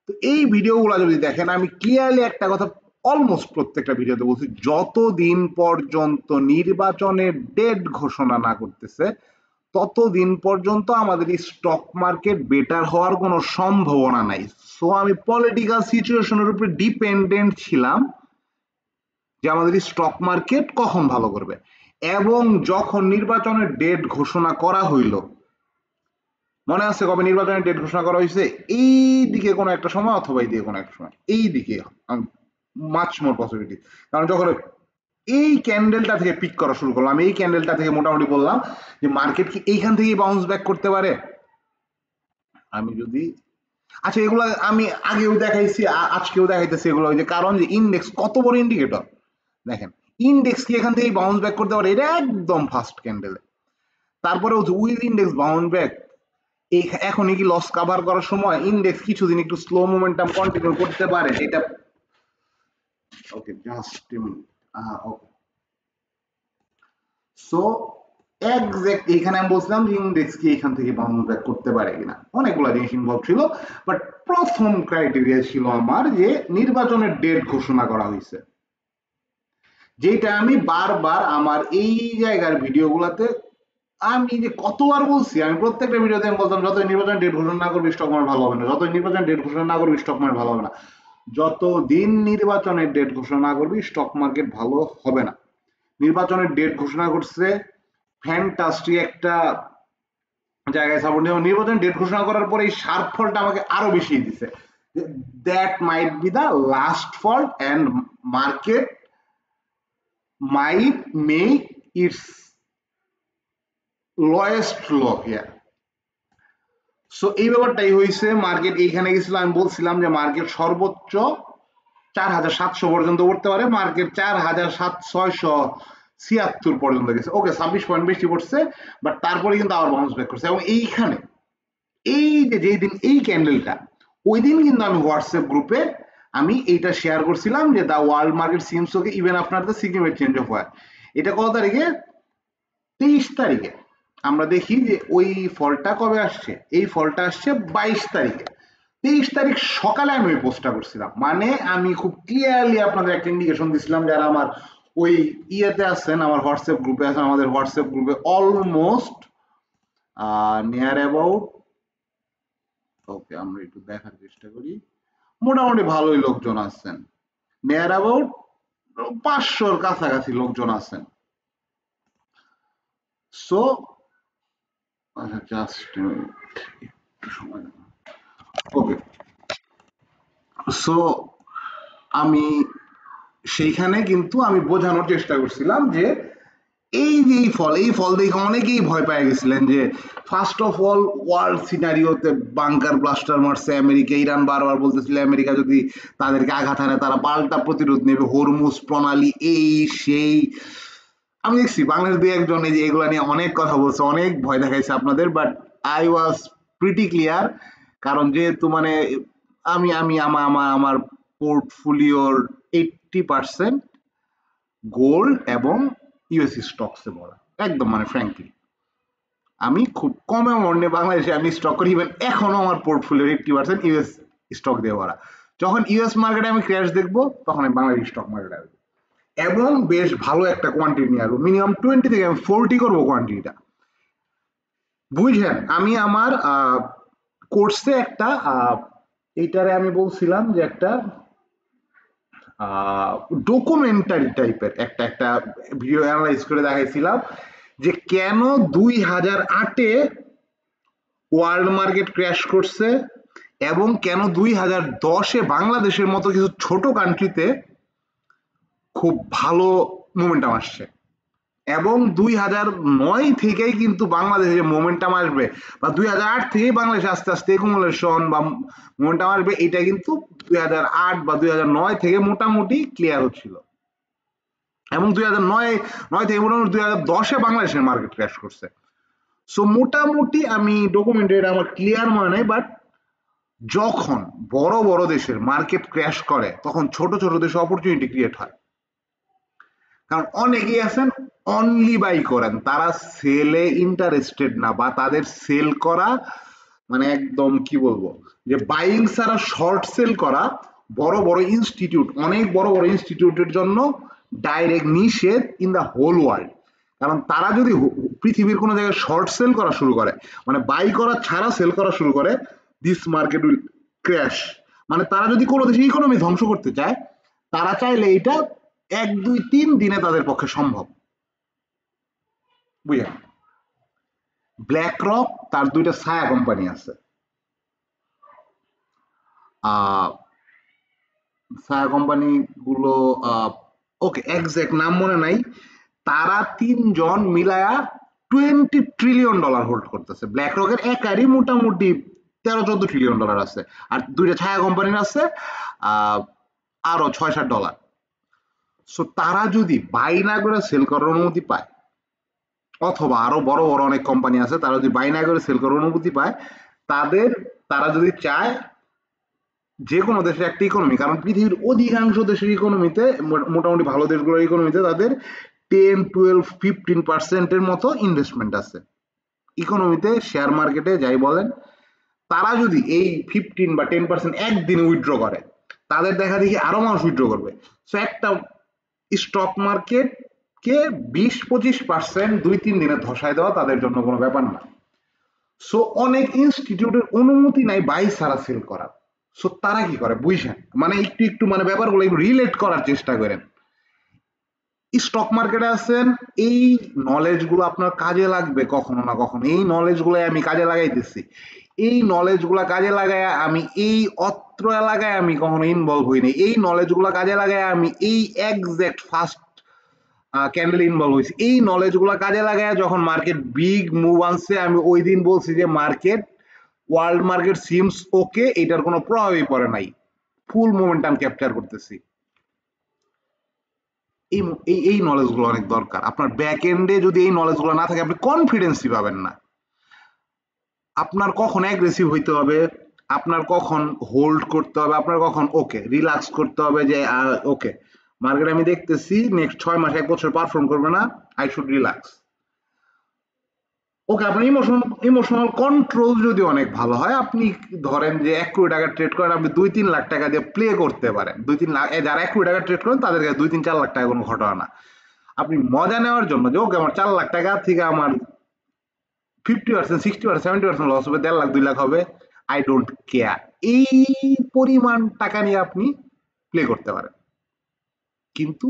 তো এই ভিডিওগুলো যদি দেখেন, আমি ক্লিয়ারলি একটা কথা অলমোস্ট প্রত্যেকটা ভিডিওতে বলছি, যতদিন পর্যন্ত নির্বাচনের ডেট ঘোষণা না করতেছে ততদিন পর্যন্ত আমাদের স্টক মার্কেট বেটার হওয়ার কোনো সম্ভাবনা নাই। সো আমি পলিটিক্যাল সিচুয়েশনের উপরে ডিপেন্ডেন্ট ছিলাম যে আমাদের স্টক মার্কেট কখন ভালো করবে। এবং যখন নির্বাচনের ডেট ঘোষণা করা হইল, মনে আছে কবে নির্বাচনের ডেট ঘোষণা করা হয়েছে? এই দিকে কোনো একটা সময় অথবা এই দিকে কোনো একটা সময়, এই দিকে মাচ মোর পসিবিলিটি। কারণ যখন এই ক্যান্ডেলটা থেকে পিক করা শুরু করলাম, এই ক্যান্ডেলটা থেকে মোটামুটি বললাম যে মার্কেট কি এইখান থেকেই বাউন্স ব্যাক করতে পারে। আমি যদি, আচ্ছা এগুলো আমি আগেও দেখাইছি, আজকেও দেখাইতেছি এগুলো, যে কারণ যে ইন্ডেক্স কত বড় ইন্ডিকেটর দেখেন, ইন্ডেক্স কি এখান থেকেই বাউন্স ব্যাক করতে পারে? এটা একদম ফার্স্ট ক্যান্ডেলে। তারপরে উইল ইন্ডেক্স বাউন্স ব্যাক, এই এখনই কি লস কভার করার সময়? ইন্ডেক্স কিছুদিন একটু স্লো মোমেন্টাম কন্টিনিউ করতে পারে, এটা ওকে জাস্ট ওকে। সো এক্সাক্ট এখানে আমি বলছিলাম যে ইন্ডেক্স কি এখান থেকে বাউন্স ব্যাক করতে পারে কিনা, অনেকগুলো জিনিস ইনভলভ ছিল। বাট প্রথম ক্রাইটেরিয়া ছিল আমার যে নির্বাচনের ডেট ঘোষণা করা হয়েছে, যেটা আমি বারবার আমার এই জায়গার ভিডিওগুলোতে আমি যে কতবার বলছি, আমি প্রত্যেকটা ভিডিওতে আমি বলতাম যতই নির্বাচন ডেট ঘোষণা না করবে স্টক মার্কেট ভালো হবে না, যতই নির্বাচন ডেট ঘোষণা না করবে স্টক মার্কেট ভালো হবে না, যতদিন নির্বাচনের ডেট ঘোষণা না করবে স্টক মার্কেট ভালো হবে না। নির্বাচনের ডেট ঘোষণা করছে, ফ্যান্টাস্টিক একটা জায়গায় সাপোর্ট নিয়ে নির্বাচন ডেট ঘোষণা করার পরে এই শার্প ফলটা আমাকে আরো বেশি দিচ্ছে, that might be the last fall and market might make its lowest low here. So এই ব্যাপারটাই হয়েছে। মার্কেট এইখানে গেছিল, আমি বলছিলাম যে মার্কেট সর্বোচ্চ 4700 পর্যন্ত উঠতে পারে, মার্কেট 4676 পর্যন্ত গেছে। ওকে 26 পয়েন্ট বেশি পড়ছে, বাট তারপরে কিন্তু আবার বাউন্স ব্যাক করছে। এবং এইখানে এই যে যেই দিন এই ক্যান্ডেলটা, ওই দিন কিন্তু আমি হোয়াটসঅ্যাপ গ্রুপে আমি এইটা শেয়ার করছিলাম যে the world market seems okay even after the significant change of war. এটা কত তারিখে? 23 তারিখে। আমরা দেখি যে ওই ফলটা কবে আসছে, এই ফলটা আসছে 22 তারিখে। 23 তারিখ সকালে আমি ওই পোস্টটা করছিলাম, মানে আমি খুব ক্লিয়ারলি আপনাদের একটা ইন্ডিকেশন দিছিলাম, যারা আমার ওই ইয়েতে আছেন, আমার হোয়াটসঅ্যাপ গ্রুপে আছেন, আমাদের হোয়াটসঅ্যাপ গ্রুপে অলমোস্ট নিয়ার অ্যাবাউট, ওকে আমরা একটু দেখার চেষ্টা করি, মোটামুটি ভালোই লোকজন আছেন, নিয়ার অ্যাবাউট 500-র কাছাকাছি লোকজন আছেন। সো জাস্ট একটু সময়, ওকে। সো আমি সেইখানে কিন্তু আমি বোঝানোর চেষ্টা করছিলাম যে এই যে এই ফল দেখে অনেকেই ভয় পেয়ে গেছিলেন যে ফার্স্ট অফ অল ওয়ার্ল্ড সিনারিওতে বাংকার ব্লাস্টার মারছে আমেরিকা, ইরান বারবার বলতেছিল আমেরিকা যদি তাদেরকে আঘাত হানে তারা পাল্টা প্রতিরোধ নেবে, হরমুজ প্রণালী এই সেই। আমি দেখছি বাংলাদেশ দুই একজন এই যে এগুলা নিয়ে অনেক কথা বলছে, অনেক ভয় দেখাইছে আপনাদের, but I was pretty clear. কারণ যেহেতু মানে আমি আমি আমার আমার আমার পোর্টফোলিওর 80% গোল্ড এবং ইউএস স্টকসে ভরা, একদম মানে ফ্র্যাঙ্কলি আমি খুব কম অ্যামাউন্টে বাংলাদেশে আমি স্টক করি। ইভেন এখনো আমার পোর্টফোলিওর 80% ইউএস স্টক দিয়ে ভরা। যখন ইউএস মার্কেটে আমি ক্র্যাশ দেখবো তখন আমি বাংলাদেশ স্টক মার্কেটে আসবো, এবং বেশ ভালো একটা কোয়ান্টিটি নিয়ে আসবো, মিনিমাম 20 থেকে আমি 40 করবো কোয়ান্টিটিটা, বুঝলেন? আমি আমার কোর্সে একটা এইটারে আমি বলছিলাম যে একটা ডকুমেন্টারি টাইপের একটা একটা ভিডিও অ্যানালাইজ করে দেখাইছিলাম যে কেন 2008-এ ওয়ার্ল্ড মার্কেট ক্র্যাশ করছে এবং কেন 2010-এ বাংলাদেশের মতো কিছু ছোট কান্ট্রিতে খুব ভালো মোমেন্টাম আসছে। এবং 2009 থেকেই কিন্তু বাংলাদেশে যে মোমেন্টাম আসবে বা 2008 থেকেই বাংলাদেশে আস্তে আস্তে একুমুলেশন বা মোমেন্টাম আসবে, এটা কিন্তু 2008 বা 2009 থেকে মোটামুটি ক্লিয়ার হচ্ছিল। এবং 2009 থেকে মোটামুটি 2010-এ বাংলাদেশের মার্কেট ক্র্যাশ করছে। সো মোটামুটি আমি ডকুমেন্টেড আমার ক্লিয়ার মনে নাই, বাট যখন বড় বড় দেশের মার্কেট ক্র্যাশ করে তখন ছোট ছোট দেশে অপরচুনিটি ক্রিয়েট হয়। কারণ অনেকেই আছেন অনলি বাই করেন, তারা সেলে ইন্টারেস্টেড না, বা তাদের সেল করা মানে একদম কি বলবো যে বাইং ছাড়া শর্ট সেল করা বড় বড় ইনস্টিটিউট, অনেক বড় বড় ইনস্টিটিউটের জন্য ডাইরেক্ট নিষেধ ইন দ্য হোল ওয়ার্ল্ড। কারণ তারা যদি পৃথিবীর কোনো জায়গায় শর্ট সেল করা শুরু করে, মানে বাই করা ছাড়া সেল করা শুরু করে, দিস মার্কেট উইল ক্র্যাশ। মানে তারা যদি কোনো দেশের ইকোনমি ধ্বংস করতে চায়, তারা চাইলে এটা 1 2 3 দিনে তাদের পক্ষে সম্ভব। বুঝলেন? ব্ল্যাক রক তার 2টা ছায়া কোম্পানি আছে, ছায়া কোম্পানি গুলো ওকে এক্সাক্ট নাম মনে নাই। তারা 3জন মিলায়া $20 ট্রিলিয়ন হোল্ড করতেছে। ব্ল্যাক রকের একারই মোটামুটি 13-14 ট্রিলিয়ন আছে, আর 2টা ছায়া কোম্পানির আছে আরো $6-7। সো তারা যদি বাই না করে সেল করার অনুমতি পায়, অথবা আরো বড় বড় অনেক কোম্পানি আছে, তারা যদি বাই না করে সেল করার অনুমতি পায়, তারা যদি চায় যে কোনো দেশের একটা ইকোনমি, কারণ পৃথিবীর অধিকাংশ দেশের ইকোনমিতে, মোটামুটি ভালো দেশগুলোর ইকোনমিতে তাদের 10-12-15% মতো ইনভেস্টমেন্ট আছে ইকোনমিতে, শেয়ার মার্কেটে যাই বলেন। তারা যদি এই 15 বা 10% একদিনে উইথড্র করে, তাদের দেখা দেখি আরো মানুষ উইথড্র করবে। সো একটা স্টক মার্কেট কে 20-25% 2-3 দিনে ধসায় দেওয়া তাদের জন্য কোনো ব্যাপার না। সো অনেক ইনস্টিটিউটের অনুমতি নাই বাই ছাড়া সেল করার। সো তারা কি করে বুঝছেন, মানে একটু একটু মানে ব্যাপারগুলো একটু রিলেট করার চেষ্টা করেন। স্টক মার্কেটে আছেন, এই নলেজ গুলো আপনার কাজে লাগবে কখনো না কখনো। এই নলেজ গুলো আমি কাজে লাগাইতেছি, এই নলেজ গুলা কাজে লাগায় আমি এই অত্র এলাকায় আমি কখনো ইনভলভ হইনি, এই নলেজ গুলা কাজে লাগায় আমি এই এক্সাক্ট ফার্স্ট ক্যান্ডেল ইনভলভ হয়েছি। এই নলেজ গুলা কাজে লাগায় যখন মার্কেট বিগ মুভ আনছে, আমি ওই দিন বলছি যে মার্কেট, ওয়ার্ল্ড মার্কেট সিমস ওকে, এটার কোনো প্রভাবই পড়ে নাই, ফুল মোমেন্টাম ক্যাপচার করতেছি। এই এই নলেজ গুলো অনেক দরকার। আপনার ব্যাক এন্ডে যদি এই নলেজ গুলো না থাকে, আপনি কনফিডেন্সই পাবেন না। আপনার কখন অ্যাগ্রেসিভ হইতে হবে, আপনার কখন হোল্ড করতে হবে, আপনার কখন ওকে রিল্যাক্স করতে হবে যে ওকে মার্কেট আমি দেখতেছি নেক্সট 6 মাস 1 বছর পারফর্ম করবে না, আই শুড রিল্যাক্স। ওকে, আপনার ইমোশনাল কন্ট্রোল যদি অনেক ভালো হয়, আপনি ধরেন যে 1 কোটি টাকা ট্রেড করেন, আপনি 2-3 লাখ টাকা দিয়ে প্লে করতে পারেন। 2-3 লাখ, যারা 1 কোটি টাকা ট্রেড করেন তাদের কাছে 2-3-4 লাখ টাকা কোনো ঘটনা না। আপনি মজা নেওয়ার জন্য যে ওকে আমার 4 লাখ টাকা থেকে আমার 50%, 60%, 70% লস হবে, 1.5 লাখ 2 লাখ হবে, আই ডোন্ট কেয়ার, এই পরিমাণ টাকা নিয়ে আপনি প্লে করতে পারেন। কিন্তু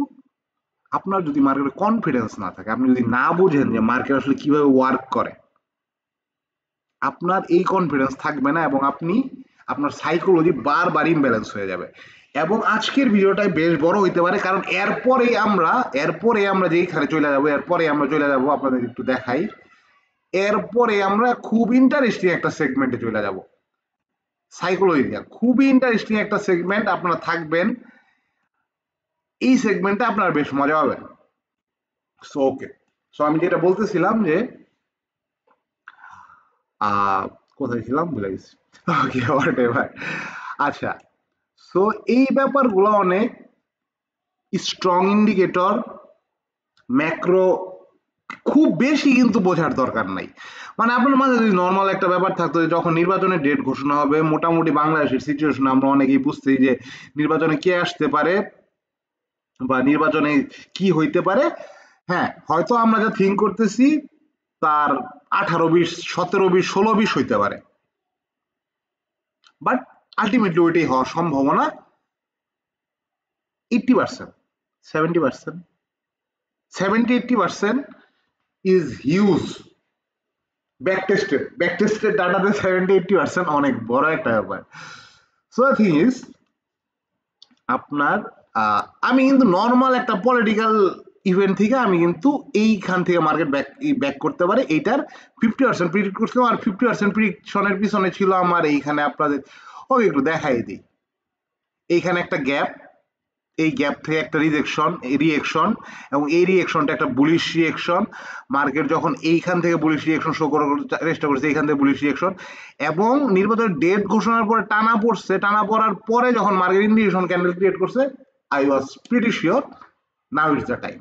আপনার যদি মার্কেটে কনফিডেন্স না থাকে, আপনি যদি না বুঝেন যে মার্কেট আসলে কিভাবে ওয়ার্ক করে, আপনার এই কনফিডেন্স থাকবে না, এবং আপনি আপনার সাইকোলজি বারবার ইমব্যালেন্স হয়ে যাবে। এবং আজকের ভিডিওটাই বেশ বড় হইতে পারে, কারণ এরপরে আমরা যেইখানে চলে যাবো, আপনাদের একটু দেখাই। এরপরে আমরা খুব ইন্টারেস্টিং একটা সেগমেন্টে চলে যাব, সাইকোলজি নিয়ে খুবই ইন্টারেস্টিং একটা সেগমেন্ট। আপনারা থাকবেন, এই সেগমেন্টে আপনারা বেশ মজা পাবেন। সো ওকে, সো আমি যেটা বলতেছিলাম যে কোথায় ছিলাম ভুলে গেছি। ওকে, হোয়াটএভার। আচ্ছা, সো এই ব্যাপারগুলো অনেক স্ট্রং ইন্ডিকেটর, ম্যাক্রো খুব বেশি কিন্তু বোঝার দরকার নাই। মানে আপনার মাঝে যদি নর্মাল একটা ব্যাপার থাকতো যে যখন নির্বাচনের ডেট ঘোষণা হবে, মোটামুটি বাংলাদেশের সিচুয়েশন আমরা অনেকেই বুঝতেই যে নির্বাচনে কে আসতে পারে বা নির্বাচনে কি হইতে পারে। হ্যাঁ, হয়তো আমরা যা থিঙ্ক করতেছি তার 18-20-17-20-16-20 হইতে পারে, বাট আলটিমেটলি ওইটাই হওয়ার সম্ভাবনা 80%, 70%, 70-80% ইজ হিউজ। ব্যাকটেস্টেড ডাটাতে 70-80% অনেক বড় একটা ব্যাপার। সো দ্য থিং ইজ, আপনার আমি কিন্তু নর্মাল একটা পলিটিক্যাল ইভেন্ট থেকে আমি কিন্তু এইখান থেকে মার্কেট ব্যাক করতে পারে, এইটার 50% প্রিডিক্ট করছিলাম, আর 50% প্রিডিকশনের পিছনে ছিল আমার এইখানে আপনাদের একটু দেখাই দিই, এইখানে একটা গ্যাপ, এই গ্যাপ থেকে একটা রিয়েকশন, এবং এই রিয়েকশনটা একটা বুলিশ রিয়েকশন। মার্কেট যখন এইখান থেকে বুলিশ রিয়েকশন শো করার চেষ্টা করছে, এইখান থেকে বুলিশ রিয়েকশন, এবং নির্বাচনের ডেট ঘোষণার পরে টানা পড়ছে, টানা পড়ার পরে যখন মার্কেট ইন্ডিকেশন ক্যান্ডেল ক্রিয়েট করছে, I was pretty sure now it's the time,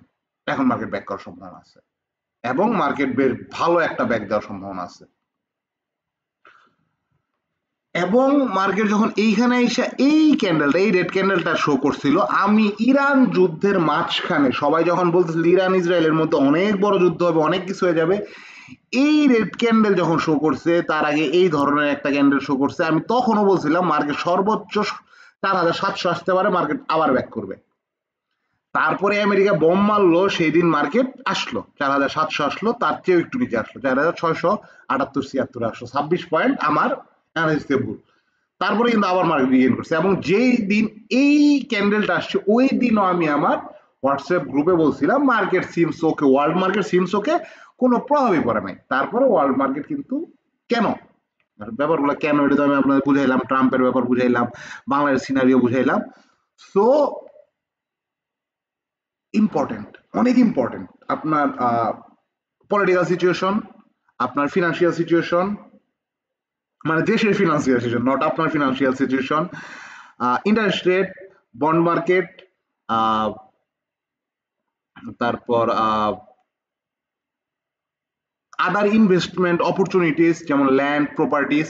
এখন মার্কেট ব্যাক করার সম্ভাবনা আছে, এবং মার্কেট বেশ ভালো একটা ব্যাক দেওয়ার সম্ভাবনা আছে। এবং মার্কেট যখন এইখানে এসে এই ক্যান্ডেলটা, এই রেড ক্যান্ডেলটা শো করছিল, আমি ইরান যুদ্ধের মাঝখানে, সবাই যখন বলতেছিল ইরান ইসরায়েলের মধ্যে অনেক বড় যুদ্ধ হবে, অনেক কিছু হয়ে যাবে, এই রেড ক্যান্ডেল যখন শো করছে, তার আগে এই ধরনের একটা ক্যান্ডেল শো করছে, আমি তখনও বলছিলাম মার্কেট সর্বোচ্চ 4700 আসতে পারে, মার্কেট আবার ব্যাক করবে। তারপরে আমেরিকা বোম মারলো, সেই দিন মার্কেট আসলো 4700 আসলো, তার চেয়েও একটু নিচে আসলো 4678 আসলো, 26 পয়েন্ট আমার অ্যানালিসিসে ভুল। তারপরে কিন্তু আবার মার্কেট রিগেইন করছে, এবং যেই দিন এই ক্যান্ডেলটা আসছে ওই দিনও আমি আমার হোয়াটসঅ্যাপ গ্রুপে বলছিলাম মার্কেট সিমস ওকে, ওয়ার্ল্ড মার্কেট সিমস ওকে, কোনো প্রভাবই পড়ে নাই। তারপরে ওয়ার্ল্ড মার্কেট কিন্তু কেন, ব্যাপারগুলো কেন, এটা তো আমি আপনাদের বুঝাইলাম, ট্রাম্পের ব্যাপার বুঝাইলাম, বাংলাদেশ সিনারিও বুঝাইলাম। সো ইম্পর্টেন্ট, অনেক ইম্পর্টেন্ট আপনার পলিটিক্যাল সিচুয়েশন, আপনার ফিনান্সিয়াল সিচুয়েশন, মানে দেশের ফিনান্সিয়াল সিচুয়েশন, নট আপনার financial situation, interest rate, bond market, তারপর আদার ইনভেস্টমেন্ট অপরচুনিটিস যেমন ল্যান্ড প্রপার্টিস,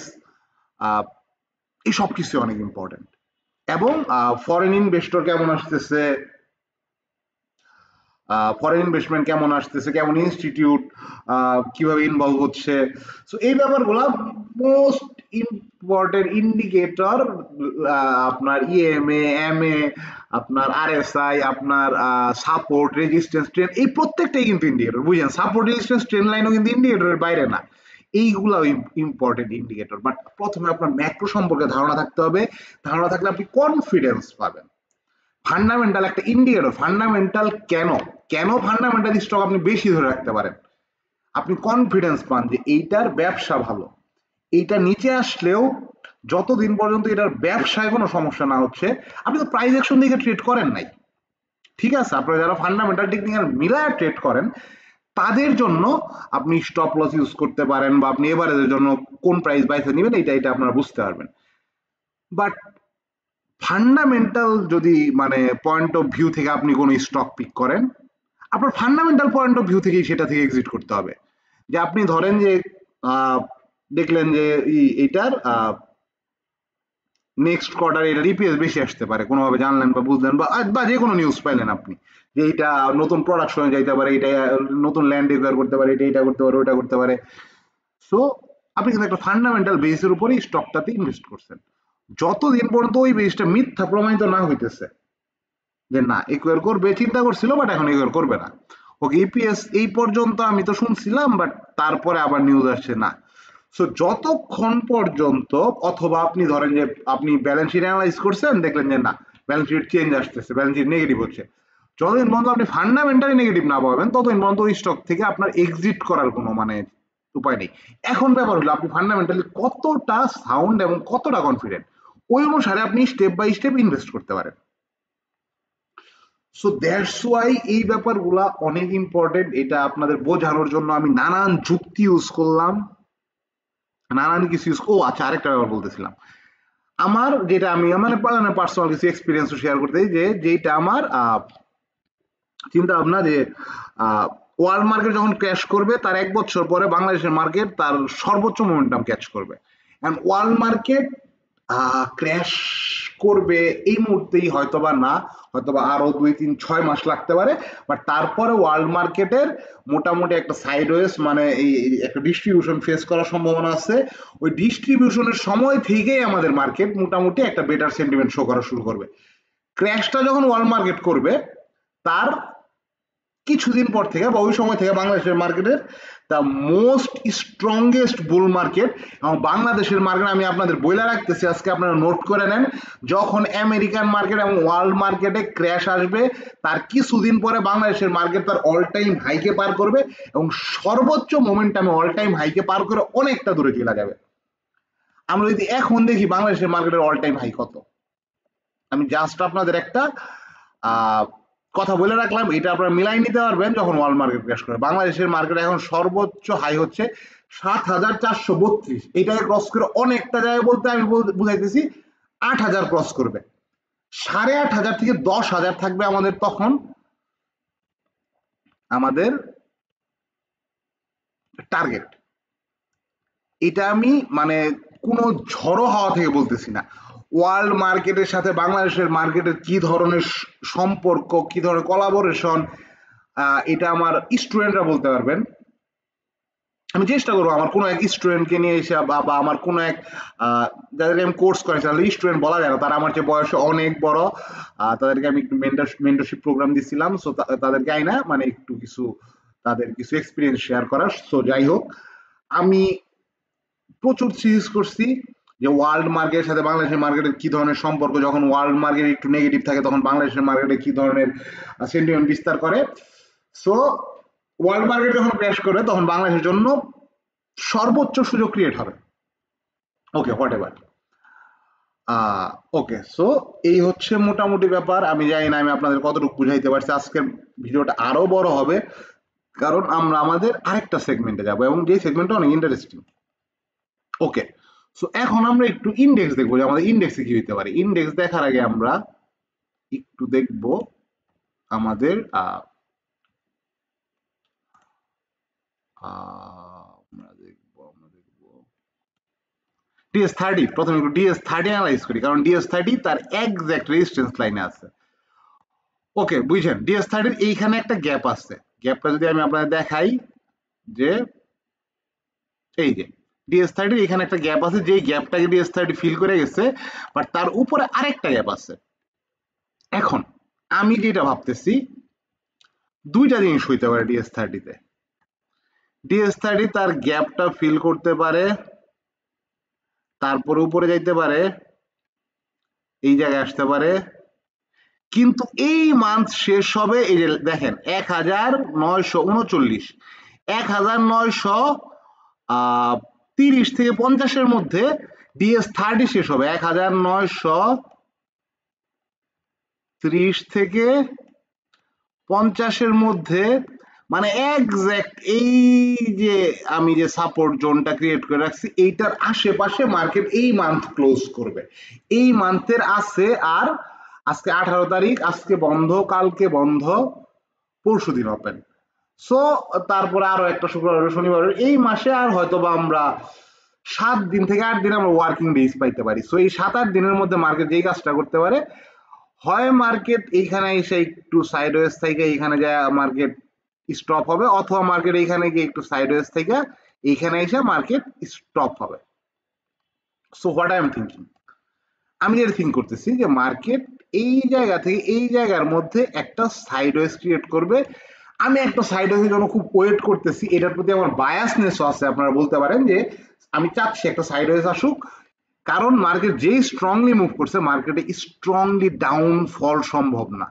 এই সব কিছু অনেক ইম্পর্টেন্ট। এবং ফরেন ইনভেস্টর কেমন আসতেছে, ফরেন ইনভেস্টমেন্ট কেমন আসতেছে, কেমন ইনস্টিটিউট কিভাবে ইনভলভ হচ্ছে, সো এই ব্যাপারগুলো মোস্ট ইম্পর্টেন্ট ইন্ডিকেটর। আপনার ইএমএ, এমএ, আপনার আরএসআই, আপনার সাপোর্ট, রেজিস্ট্যান্স, ট্রেন্ড, এই প্রত্যেকটাই কিন্তু ইন্ডিকেটর, বুঝেন, সাপোর্ট, রেজিস্ট্যান্স, ট্রেন্ড লাইনও কিন্তু ইন্ডিকেটরের বাইরে না, এইগুলো ইম্পর্টেন্ট ইন্ডিকেটর। বাট প্রথমে আপনার ম্যাক্রো সম্পর্কে ধারণা থাকতে হবে, ধারণা থাকলে আপনি কনফিডেন্স পাবেন। ফান্ডামেন্টাল একটা ইন্ডিকেটর, ফান্ডামেন্টাল কেন, কেন ফান্ডামেন্টাল স্টক আপনি বেশি ধরে রাখতে পারেন, আপনি কনফিডেন্স পান যে এইটার ব্যবসা ভালো, এইটা নিচে আসলেও যতদিন পর্যন্ত এটার ব্যবসায় কোনো সমস্যা না হচ্ছে, আপনি তো প্রাইস অ্যাকশন দেখে ট্রেড করেন নাই, ঠিক আছে, আপনারা যারা ফান্ডামেন্টাল টেকনিক্যাল মিলায় ট্রেড করেন, তাদের জন্য আপনি স্টপ লস ইউজ করতে পারেন, বা আপনি এভারেজের জন্য কোন প্রাইস বাইসে নেবেন, এটা আপনারা বুঝতে পারবেন। বাট ফান্ডামেন্টাল যদি মানে পয়েন্ট অফ ভিউ থেকে আপনি কোনো স্টক পিক করেন, আপনার ফান্ডামেন্টাল পয়েন্ট অফ ভিউ থেকেই সেটা থেকে এক্সিট করতে হবে। যে আপনি ধরেন যে দেখলেন যে এইটার নেক্সট কোয়ার্টার এটা ইপিএস বেশি আসতে পারে, কোনোভাবে জানলেন বা বুঝলেন, বা যে কোনো নিউজ পাইলেন আপনি যে এটা নতুন প্রোডাকশনে যাইতে পারে, এটা নতুন ল্যান্ড রিকোয়ার করতে পারে, এটা করতে পারে, ওটা করতে পারে। সো আপনি কিন্তু একটা ফান্ডামেন্টাল বেসের উপরেই স্টকটাতে ইনভেস্ট করছেন, যতদিন পর্যন্ত ওই বেসটা মিথ্যা প্রমাণিত না হইতেছে যে না একুয়ার করবে, চিন্তা করছিল বাট এখন একুয়ার করবে না, ওকে ইপিএস এই পর্যন্ত আমি তো শুনছিলাম, বাট তারপরে আবার নিউজ আসছে না। সো যতক্ষণ পর্যন্ত, অথবা আপনি ধরেন যে আপনি ব্যালেন্স শিট অ্যানালাইজ করছেন, দেখলেন যে না ব্যালেন্স শিট চেঞ্জ আসতেছে, ব্যালেন্স শিট নেগেটিভ হচ্ছে, যতদিন পর্যন্ত আপনি ফান্ডামেন্টালি নেগেটিভ না পাবেন, ততদিন পর্যন্ত ওই স্টক থেকে আপনার এক্সিট করার কোনো মানে উপায় নেই। এখন ব্যাপার হলো আপনি ফান্ডামেন্টালি কতটা সাউন্ড এবং কতটা কনফিডেন্ট, ওই অনুসারে আপনি স্টেপ বাই স্টেপ ইনভেস্ট করতে পারেন। সো দ্যাটস ওয়াই এই ব্যাপারগুলা অনেক ইম্পর্টেন্ট, এটা আপনাদের বোঝানোর জন্য আমি নানান যুক্তি ইউজ করলাম, নানান কিছু ইউজ। ও আচ্ছা, আরেকটা ব্যাপার বলতেছিলাম, আমার যেটা আমি মানে পার্সোনাল কিছু এক্সপিরিয়েন্স শেয়ার করতে, যে যেটা আমার চিন্তা ভাবনা, যে ওয়ার্ল্ড মার্কেট যখন ক্র্যাশ করবে তার 1 বছর পরে বাংলাদেশের মার্কেট তার সর্বোচ্চ মোমেন্টাম ক্যাচ করবে, এন্ড ওয়ার্ল্ড মার্কেট ক্র্যাশ করবে এই মুহূর্তেই হয়তোবা না, হয়তোবা আরো 2, 3, 6 মাস লাগতে পারে, বাট তারপরে ওয়ার্ল্ড মার্কেটের মোটামুটি একটা সাইডওয়েজ মানে এই একটা ডিস্ট্রিবিউশন ফেস করার সম্ভাবনা আছে। ওই ডিস্ট্রিবিউশনের সময় থেকেই আমাদের মার্কেট মোটামুটি একটা বেটার সেন্টিমেন্ট শো করা শুরু করবে। ক্র্যাশটা যখন ওয়ার্ল্ড মার্কেট করবে, তার কিছুদিন পর থেকে বা ওই সময় থেকে বাংলাদেশের মার্কেটের the most strongest bull market. এবং বাংলাদেশের মার্কেট আমি আপনাদের বইলা রাখতেছি, আজকে আপনারা নোট করে নেন, যখন আমেরিকান মার্কেট এবং ওয়ার্ল্ড মার্কেটে ক্র্যাশ আসবে তার কিছুদিন পরে বাংলাদেশের মার্কেট তার অল টাইম হাইকে পার করবে এবং সর্বোচ্চ মোমেন্টামে অল টাইম হাইকে পার করে অনেকটা দূরে চলে যাবে। আমরা যদি এখন দেখি বাংলাদেশের মার্কেটের অল টাইম হাই কত, আমি জাস্ট আপনাদের একটা কথা বলে রাখলাম, এটা আপনারা মিলাই নিতে পারবেন যখন ওয়ার্ল্ড মার্কেট ক্র্যাশ করে। বাংলাদেশের মার্কেট এখন সর্বোচ্চ হাই হচ্ছে ৭,৪৩২, এটাকে ক্রস করে অনেকটা জায়গায় বলতে আমি বুঝাইতেছি ৮,০০০ ক্রস করবে, ৮,৫০০ থেকে ১০,০০০ থাকবে আমাদের তখন আমাদের টার্গেট। এটা আমি মানে কোনো ঝড়ো হাওয়া থেকে বলতেছি না। ওয়ার্ল্ড মার্কেটের সাথে বাংলাদেশের মার্কেটের কি ধরনের সম্পর্ক, কি ধরনের কোলাবোরেশন, এটা আমার স্টুডেন্টরা বলতে পারবেন। আমি চেষ্টা করবো আমার কোনো এক স্টুডেন্টকে নিয়ে এসে বা আমার কোনো এক যাদেরকে আমি কোর্স করেছি, তাহলে স্টুডেন্ট বলা যায় না, তারা আমার যে বয়সে অনেক বড়, তাদেরকে আমি একটু মেন্টরশিপ প্রোগ্রাম দিচ্ছিলাম, সো তাদেরকে আই না মানে একটু কিছু তাদের কিছু এক্সপিরিয়েন্স শেয়ার করার। সো যাই হোক, আমি প্রচুর সিরিজ করছি যে ওয়ার্ল্ড মার্কেটের সাথে বাংলাদেশের মার্কেটের কি ধরনের সম্পর্ক, যখন ওয়ার্ল্ড মার্কেট একটু নেগেটিভ থাকে তখন বাংলাদেশের মার্কেটে কি ধরনের সেন্টিমেন্ট বিস্তার করে। সো ওয়ার্ল্ড মার্কেট যখন ক্র্যাশ করে তখন বাংলাদেশের জন্য সর্বোচ্চ সুযোগ ক্রিয়েট হবে। ওকে, হোয়াট এভার। ওকে, সো এই হচ্ছে মোটামুটি ব্যাপার। আমি জানি না আমি আপনাদের কতটুকু বুঝাইতে পারছি। আজকের ভিডিওটা আরো বড় হবে কারণ আমরা আমাদের আরেকটা সেগমেন্টে যাব এবং যে সেগমেন্টটা অনেক ইন্টারেস্টিং। ওকে, সো এখন আমরা একটু ইন্ডেক্স দেখবো যে আমাদের ইন্ডেক্সে কি হইতে পারে। ইন্ডেক্স দেখার আগে আমরা একটু দেখব আমাদের DS30। প্রথমে একটু DS30 অ্যানালাইজ করি কারণ DS30 তার এক্সাক্ট রেজিস্ট্যান্স লাইনে আছে। ওকে, বুঝছেন, DS30 এইখানে একটা গ্যাপ আছে। গ্যাপটা যদি আমি আপনাদের দেখাই যে এই যে DS30 এখানে একটা গ্যাপ আছে, যে গ্যাপটাকে DS30 ফিল করে গেছে, বাট তার উপরে আরেকটা গ্যাপ আছে। এখন আমি যেটা ভাবতেছি দুইটা জিনিস হইতে পারে DS30 তে। DS30 তার গ্যাপটা ফিল করতে পারে, তারপরে উপরে যাইতে পারে, এই জায়গায় আসতে পারে, কিন্তু এই মান্থ শেষ হবে এই যে দেখেন 1939, 1930 থেকে 50-এর মধ্যে DS30 শেষ হবে। 1930 থেকে 50-এর মধ্যে, মানে এক্সাক্ট এই যে আমি যে সাপোর্ট জোনটা ক্রিয়েট করে রাখছি এইটার আশেপাশে মার্কেট এই মান্থ ক্লোজ করবে। এই মান্থের আছে আর আজকে 18 তারিখ, আজকে বন্ধ, কালকে বন্ধ, পরশুদিন ওপেন। সো তারপরে আরো একটা শুক্রবার শনিবার, এই মাসে আর হয়তো বা আমরা 7 দিন থেকে 8 দিন আমরা ওয়ার্কিং ডেজ পাইতে পারি। সো এই 7-8 দিনের মধ্যে মার্কেট যেই কাজটা করতে পারে, হয় মার্কেট এইখানে এসে একটু সাইডওয়েজ থেকে এইখানে যায় মার্কেট স্টপ হবে, অথবা মার্কেট এইখানে গিয়ে একটু সাইডওয়েজ থেকে এইখানে এসে মার্কেট স্টপ হবে। So what I am thinking, আমি যেটা থিঙ্ক করতেছি যে মার্কেট এই জায়গা থেকে এই জায়গার মধ্যে একটা সাইডওয়েজ ক্রিয়েট করবে। আমি একটা সাইডওয়েজের জন্য খুব ওয়েট করতেছি, এটার প্রতি আমার বায়াসনেস আছে, আপনারা বলতে পারেন যে আমি চাচ্ছি একটা সাইডওয়েজ আসুক, কারণ মার্কেট যেই স্ট্রংলি মুভ করছে মার্কেটে স্ট্রংলি ডাউনফল সম্ভব না।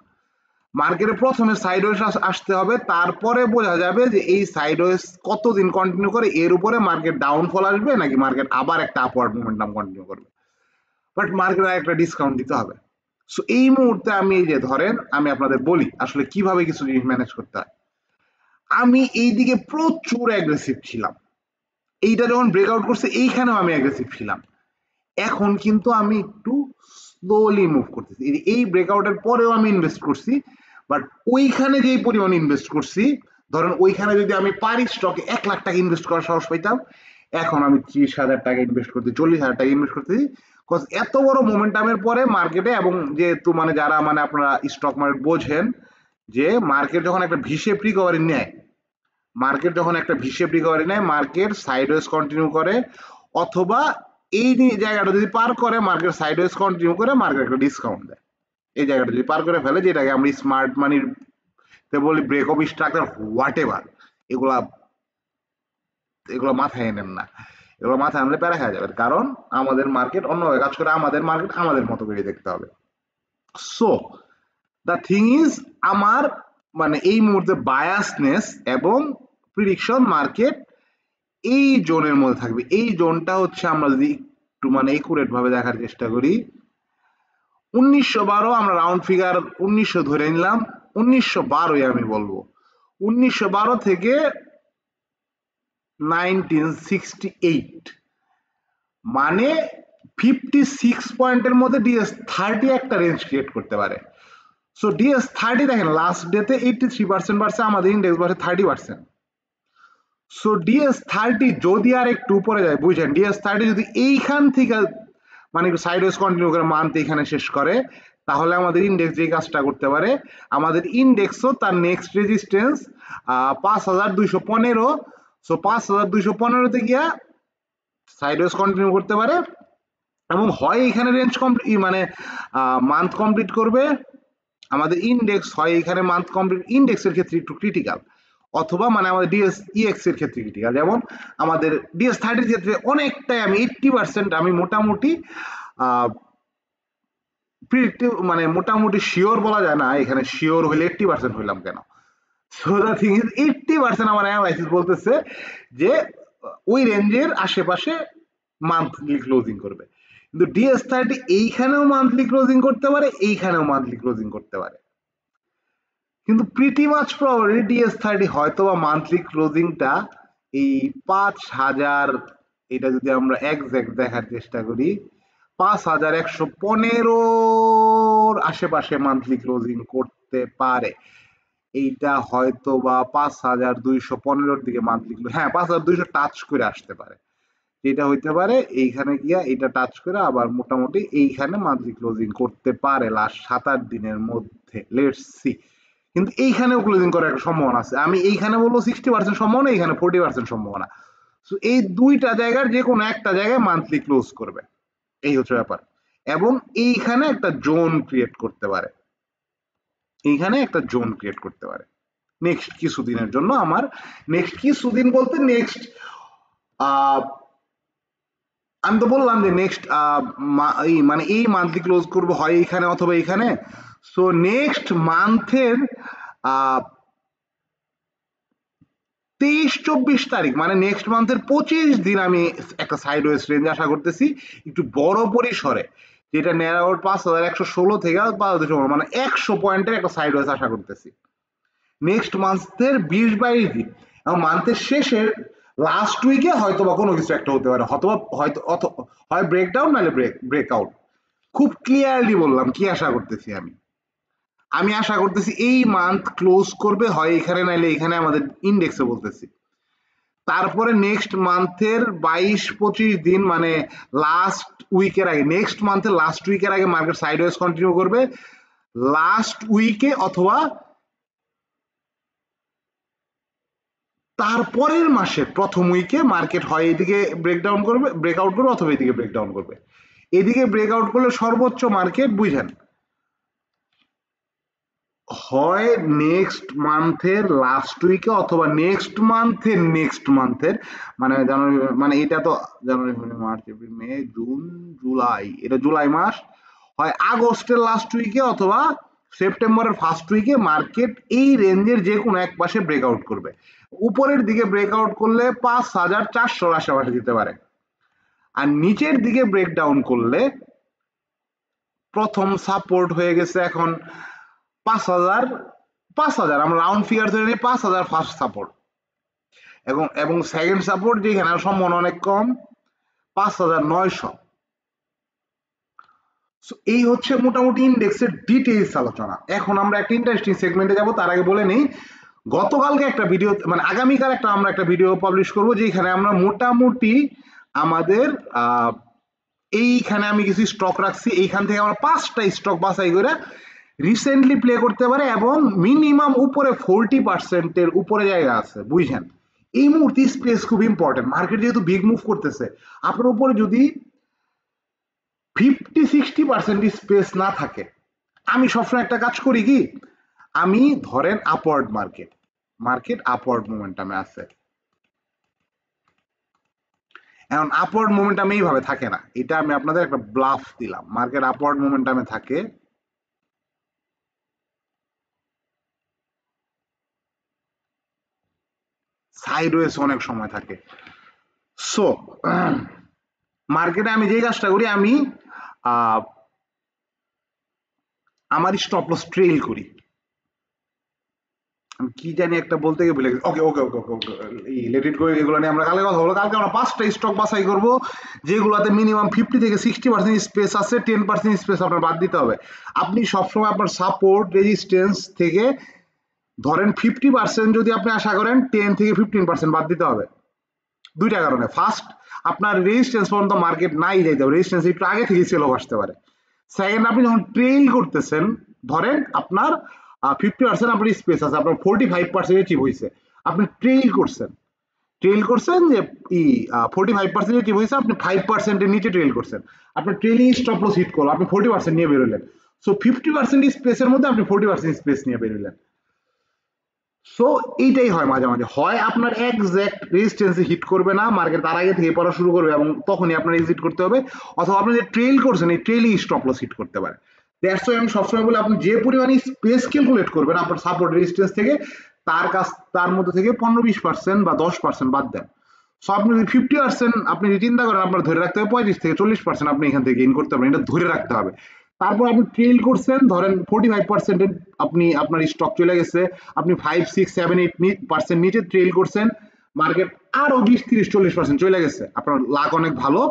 মার্কেটে প্রথমে সাইডওয়েজ আসতে হবে, তারপরে বোঝা যাবে যে এই সাইডওয়েজ কতদিন কন্টিনিউ করে, এর উপরে মার্কেট ডাউনফল আসবে নাকি মার্কেট আবার একটা আপওয়ার্ড মোমেন্টাম কন্টিনিউ করবে। বাট মার্কেট একটা ডিসকাউন্ট দিতে হবে। সো এই মুহূর্তে আমি এই যে ধরেন আমি আপনাদের বলি আসলে কিভাবে কিছু জিনিস ম্যানেজ করতে হয়। আমি এই দিকে প্রচুর অ্যাগ্রেসিভ ছিলাম, এইটা যখন ব্রেকআউট করছে এইখানেও আমি অ্যাগ্রেসিভ ছিলাম। এখন কিন্তু আমি একটু স্লোলি মুভ করতেছি। এই ব্রেকআউটের পরেও আমি ইনভেস্ট করছি, বাট ওইখানে যেই পরিমাণ ইনভেস্ট করছি, ধরেন ওইখানে যদি আমি পারি স্টকে 1 লাখ টাকা ইনভেস্ট করার সাহস পাইতাম, এখন আমি 30,000 টাকা ইনভেস্ট করতে, 40,000 টাকা ইনভেস্ট করতেছি। এত বড় মোমেন্টামের পরে মার্কেটে, এবং যেহেতু মানে যারা মানে আপনারা স্টক মার্কেট বোঝেন যে মার্কেট যখন একটা ভিশেপ রিকভারি নেয়, মার্কেট সাইডওয়েজ কন্টিনিউ করে, অথবা এই জায়গাটা যদি পার করে মার্কেট সাইডওয়েজ কন্টিনিউ করে মার্কেট একটা ডিসকাউন্ট দেয়। এই জায়গাটা যদি পার করে ফেলে, যেটাকে আমরা স্মার্ট মানির বলি break of structure whatever, এগুলা এগুলো মাথায় এনেন না, এগুলো মাথায় আনলে প্যারা হয়ে যাবে, কারণ আমাদের মার্কেট অন্যভাবে কাজ করে, আমাদের মার্কেট আমাদের মতো করে দেখতে হবে। সো দ্য থিং ইজ, আমার মানে এই মুহূর্তে বায়াসনেস এবং প্রিডিকশন মার্কেট এই জোনের মধ্যে থাকবে। এই জোনটা হচ্ছে আমরা যদি একটু মানে একুরেট ভাবে দেখার চেষ্টা করি, 1912 আমরা রাউন্ড ফিগার 1900 ধরে নিলাম, 1912 আমি বলবো, 1912 থেকে 1968, মানে 56 পয়েন্টের মধ্যে DS30 একটা রেঞ্জ ক্রিয়েট করতে পারে। সো DS30 দেখেন লাস্ট ডেতে 83% বাড়ছে, আমাদের ইন্ডেক্স বাড়ছে 30%। সো DS30 যদি আর একটু উপরে যায়, বুঝছেন, DS30 যদি এইখান থেকে মানে একটু সাইডওয়েজ কন্টিনিউ করে মান্থ এখানে শেষ করে, তাহলে আমাদের ইন্ডেক্স যে কাজটা করতে পারে, আমাদের ইন্ডেক্সও তার নেক্সট রেজিস্ট্যান্স 5215। সো 5215-তে গিয়া সাইডওয়েজ কন্টিনিউ করতে পারে, এবং হয় এখানে রেঞ্জ কমপ্লিট মানে মান্থ কমপ্লিট করবে আমাদের ইন্ডেক্স, হয় এখানে মান্থ কমপ্লিট, ইন্ডেক্সের ক্ষেত্রে একটু ক্রিটিক্যাল, অথবা মানে আমাদের ডিএসইএক্স এর ক্ষেত্রে ক্রিটিক্যাল। যেমন আমাদের DS30 ক্ষেত্রে অনেকটাই আমি 80% আমি মোটামুটি প্রিডিক্টিভ মানে মোটামুটি শিওর বলা যায় না, এখানে শিওর হইলে 80% হইলাম কেন। সো দ্য থিং ইজ 80% আমার অ্যানালাইসিস বলতেছে যে ওই রেঞ্জের আশেপাশে মান্থলি ক্লোজিং করবে। কিন্তু DS30 এইখানেও মান্থলি ক্লোজিং করতে পারে, এইখানেও মান্থলি ক্লোজিং করতে পারে, কিন্তু প্রিটি মাচ প্রবাবলি DS30 হয়তো বা মান্থলি ক্লোজিংটা এই 5000, এটা যদি আমরা এক্সাক্ট দেখার চেষ্টা করি, 5115-র আশেপাশে মান্থলি ক্লোজিং করতে পারে। এইটা হয়তো বা 5215-র দিকে মান্থলি, হ্যাঁ 5200 টাচ করে আসতে পারে, যেটা হইতে পারে এইখানে গিয়া এটা টাচ করে আবার মোটামুটি এইখানে মান্থলি ক্লোজিং করতে পারে লাস্ট 7-8 দিনের মধ্যে, লেটস সি। কিন্তু এইখানেও ক্লোজিং করার একটা সম্ভাবনা আছে, আমি এইখানে বলবো 60% সম্ভাবনা, এইখানে 40% সম্ভাবনা। সো এই দুইটা জায়গার যে কোনো একটা জায়গায় মান্থলি ক্লোজ করবে, এই হচ্ছে ব্যাপার। এবং এইখানে একটা জোন ক্রিয়েট করতে পারে, এইখানে একটা জোন ক্রিয়েট করতে পারে নেক্সট কিছুদিনের জন্য। আমার নেক্সট কিছুদিন বলতে নেক্সট আমি তো বললাম যে নেক্সট মানে এই মান্থলি ক্লোজ করবো হয় এইখানে অথবা এইখানে। সো নেক্সট মান্থের 23-24 তারিখ মানে নেক্সট মান্থের 25 দিন আমি একটা সাইডওয়েজ রেঞ্জ আশা করতেছি, একটু বড় পরিসরে, যেটা নেয়ার 5116 থেকে 5200, মানে 100 পয়েন্টের একটা সাইডওয়েজ আশা করতেছি নেক্সট মান্থের 20-22 দিন। এবং মান্থের শেষের লাস্ট উইকে হয়তো বা কোনো কিছু একটা হতে পারে, হয়তো হয় ব্রেকডাউন নাহলে ব্রেকআউট। খুব ক্লিয়ারলি বললাম কি আশা করতেছি আমি। আমি আশা করতেছি এই মান্থ ক্লোজ করবে হয় এখানে নাহলে এখানে, আমাদের ইন্ডেক্সে বলতেছি। তারপরে নেক্সট মান্থের 22-25 দিন মানে লাস্ট উইকের আগে, নেক্সট মান্থের লাস্ট উইকের আগে মার্কেট সাইডওয়েজ কন্টিনিউ করবে, লাস্ট উইকে অথবা তারপরের মাসের প্রথম উইকে মার্কেট হয় এদিকে ব্রেকডাউন করবে, ব্রেকআউট করবে, অথবা এদিকে ব্রেকডাউন করবে। এদিকে ব্রেকআউট করলে সর্বোচ্চ মার্কেট বুঝেন হয় নেক্সট মান্থের লাস্ট উইকে অথবা নেক্সট মান্থের মানে জানুয়ারি, মানে এটা তো জানুয়ারি ফেব্রুয়ারি মার্চ এপ্রিল মে জুন জুলাই, এটা জুলাই মাস, হয় আগস্টের লাস্ট উইকে অথবা সেপ্টেম্বরের ফার্স্ট উইকে মার্কেট এই রেঞ্জের যে কোনো এক পাশে ব্রেকআউট করবে। উপরের দিকে ব্রেকআউট করলে 5400 আশেপাশে দিতে পারে, আর নিচের দিকে ব্রেকডাউন করলে প্রথম সাপোর্ট হয়ে গেছে এখন 5000 আমরা রাউন্ড ফিগার ধরে নিই, 5000 ফার্স্ট সাপোর্ট, এবং সেকেন্ড সাপোর্ট যেখানে সম্ভাবনা অনেক কম 5900। এই হচ্ছে মোটামুটি ইন্ডেক্সের ডিটেইলস আলোচনা। এখন আমরা একটা ইন্টারেস্টিং সেগমেন্টে যাব, তার আগে বলে নেই গতকালকে একটা ভিডিও মানে আগামীকাল আমরা একটা ভিডিও পাবলিশ করব, যেখানে আমরা মোটামুটি আমাদের এইখানে আমি কিছু স্টক রাখছি, এইখান থেকে আমরা 5টা স্টক বাছাই করে রিসেন্টলি প্লে করতে পারে এবং মিনিমাম উপরে 40%-এর উপরে জায়গা আছে, বুঝছেন। এই মুহূর্তে স্পেস খুব ইম্পর্টেন্ট, মার্কেট যেহেতু বিগ মুভ করতেছে, আপনার উপরে যদি 50-60% স্পেস না থাকে, আমি সবসময় একটা কাজ করি কি, আমি ধরেন আপওয়ার্ড মার্কেট আপওয়ার্ড মোমেন্টামে আছে। এখন আপওয়ার্ড মোমেন্টাম এইভাবে থাকে না, এটা আমি আপনাদের একটা ব্লাফ দিলাম। মার্কেট আপওয়ার্ড মোমেন্টামে থাকে সাইডওয়েজ, অনেক সময় থাকে। সো মার্কেটে আমি যে কাজটা করি, আমি আমার স্টপ লস ট্রেল করি। আমি কি জানি একটা বলতে গিয়ে ভুলে গেছি। ওকে ওকে ওকে ওকে ওকে, লেট ইট গো, এগুলো নিয়ে আমরা কালকে কথা বলবো। কালকে আমরা 5টা স্টক বাছাই করবো যেগুলোতে মিনিমাম 50 থেকে 60% স্পেস আছে, 10% স্পেস আপনার বাদ দিতে হবে। আপনি সবসময় আপনার সাপোর্ট রেজিস্ট্যান্স থেকে ধরেন 50% যদি আপনি আশা করেন, 10 থেকে 15% বাদ দিতে হবে। দুইটা কারণে। ফার্স্ট, আপনার রেজিস্ট্যান্স পর্যন্ত মার্কেট নাই যাইতে হবে, রেজিস্ট্যান্স একটু আগে থেকে সেল অফ আসতে পারে। সেকেন্ড, আপনি যখন ট্রেল করতেছেন, ধরেন আপনার 50% আপনার স্পেস আছে, আপনার 45% অ্যাচিভ হয়েছে, আপনি ট্রেল করছেন যে 45% অ্যাচিভ হয়েছে, আপনি 5%-এর নিচে ট্রেল করছেন, আপনার ট্রেলিং স্টপ লস হিট করলো, আপনি 40% নিয়ে বেরোলেন। সো 50% স্পেসের মধ্যে আপনি 40% স্পেস নিয়ে বেরোলেন। সো এইটাই হয় মাঝে মাঝে, হয় আপনার এক্সাক্ট রেজিস্ট্যান্সে হিট করবে না, মার্কেট তার আগে থেকে পড়া শুরু করবে এবং তখনই আপনার এক্সিট করতে হবে, অথবা আপনি যে ট্রেল করছেন এই ট্রেলিং স্টপ লস হিট করতে পারে। দ্যাটস ওয়াই আমি সবসময় বলি, আপনি যে পরিমাণে স্পেস ক্যালকুলেট করবেন আপনার সাপোর্ট রেজিস্ট্যান্স থেকে, তার মধ্যে থেকে 15-20% বা 10% বাদ দেন। সো আপনি যদি 50% আপনি যদি চিন্তা করেন, আপনার ধরে রাখতে হবে 35 থেকে 40% আপনি এখান থেকে গেইন করতে পারেন, এটা ধরে রাখতে হবে। তারপর আপনি ট্রেল করছেন, ধরেন 45% আপনি আপনার স্টক চলে গেছে, আপনি 5, 6, 7, 8% নিচে ট্রেল করছেন, মার্কেট আরো 20, 30, 40% চলে গেছে, আপনার লাক অনেক ভালো।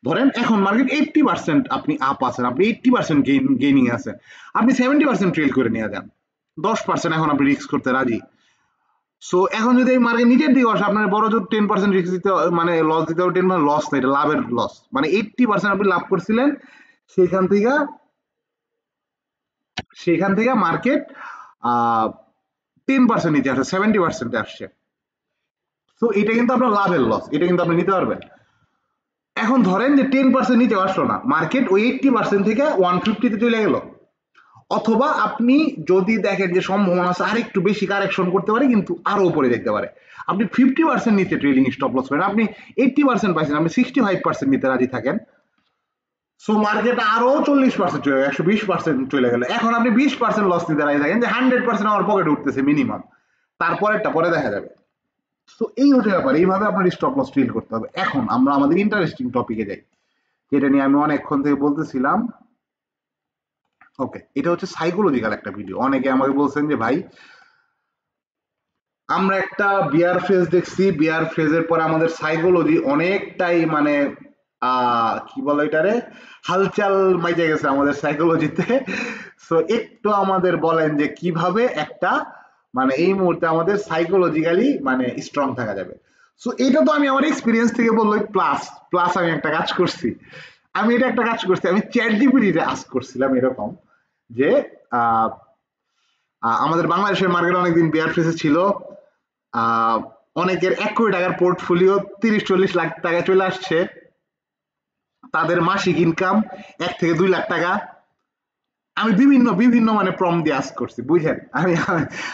ধরেন এখন মার্কেট 80% আপনি আপ আছেন, আপনি 80% গেইনিং আছেন, আপনি 70% ট্রেল করে নিয়ে যান, 10% এখন আপনি রিস্ক করতে রাজি। সো এখন যদি এই মার্কেট নিচের দিকে আসে, আপনার বড় জোর 10% রিস্ক দিতে, মানে লস দিতে হবে। 10 লস না, এটা লাভের লস, মানে 80% আপনি লাভ করছিলেন, সেখান থেকে মার্কেট 10% নিচে আসে, 70% আসছে। তো এটা কিন্তু আপনার লাভের লস, এটা কিন্তু আপনি নিতে পারবেন। এখন ধরেন যে 10% নিচে আসলো না, মার্কেট ওই 80% থেকে 150-তে চলে গেল, অথবা আপনি যদি দেখেন যে সম্ভাবনা আছে আর একটু বেশি কারেকশন করতে পারে, কিন্তু আরো উপরে যেতে পারে, আপনি 50% নিচে ট্রেলিং স্টপ লস করেন, আপনি 80% পাইছেন, আপনি 65% নিতে রাজি থাকেন। সো মার্কেট আরো 40% চলে গেল, 120% চলে গেল, এখন আপনি 20% লস নিতে রাজি থাকেন যে 100% আমার পকেটে উঠতেছে মিনিমাম, তারপরেরটা পরে দেখা যাবে। তো এই হচ্ছে ব্যাপার, এইভাবে আপনার স্টপ লস ট্রিল করতে হবে। এখন আমরা আমাদের ইন্টারেস্টিং টপিকে যাই, যেটা নিয়ে আমি অনেকক্ষণ থেকে বলতেছিলাম। ওকে, এটা হচ্ছে সাইকোলজিক্যাল একটা ভিডিও। অনেকে আমাকে বলছেন যে ভাই, আমরা একটা বিয়ার ফেজ দেখছি, বিয়ার ফেজের পর আমাদের সাইকোলজি অনেকটাই মানে কি বলে এটারে, হালচাল মাইজে গেছে আমাদের সাইকোলজিতে। সো একটু আমাদের বলেন যে কিভাবে একটা মানে এই মুহূর্তে আমাদের সাইকোলজিক্যালি মানে স্ট্রং থাকা যাবে। সো এটা তো আমি আমার এক্সপিরিয়েন্স থেকে বললাম, প্লাস প্লাস আমি একটা কাজ করছি, আমি চ্যাট জিপিটিতে আস্ক করছিলাম এরকম যে আহ আমাদের বাংলাদেশের মার্কেটে অনেকদিন বিয়ার ফেসে ছিল, অনেকের 1 কোটি টাকার পোর্টফোলিও 30-40 লাখ টাকা চলে আসছে, তাদের মাসিক ইনকাম 1 থেকে 2 লাখ টাকা। আমি বিভিন্ন বিভিন্ন মানে প্রম দিয়ে আস্ক করছি, বুঝেন।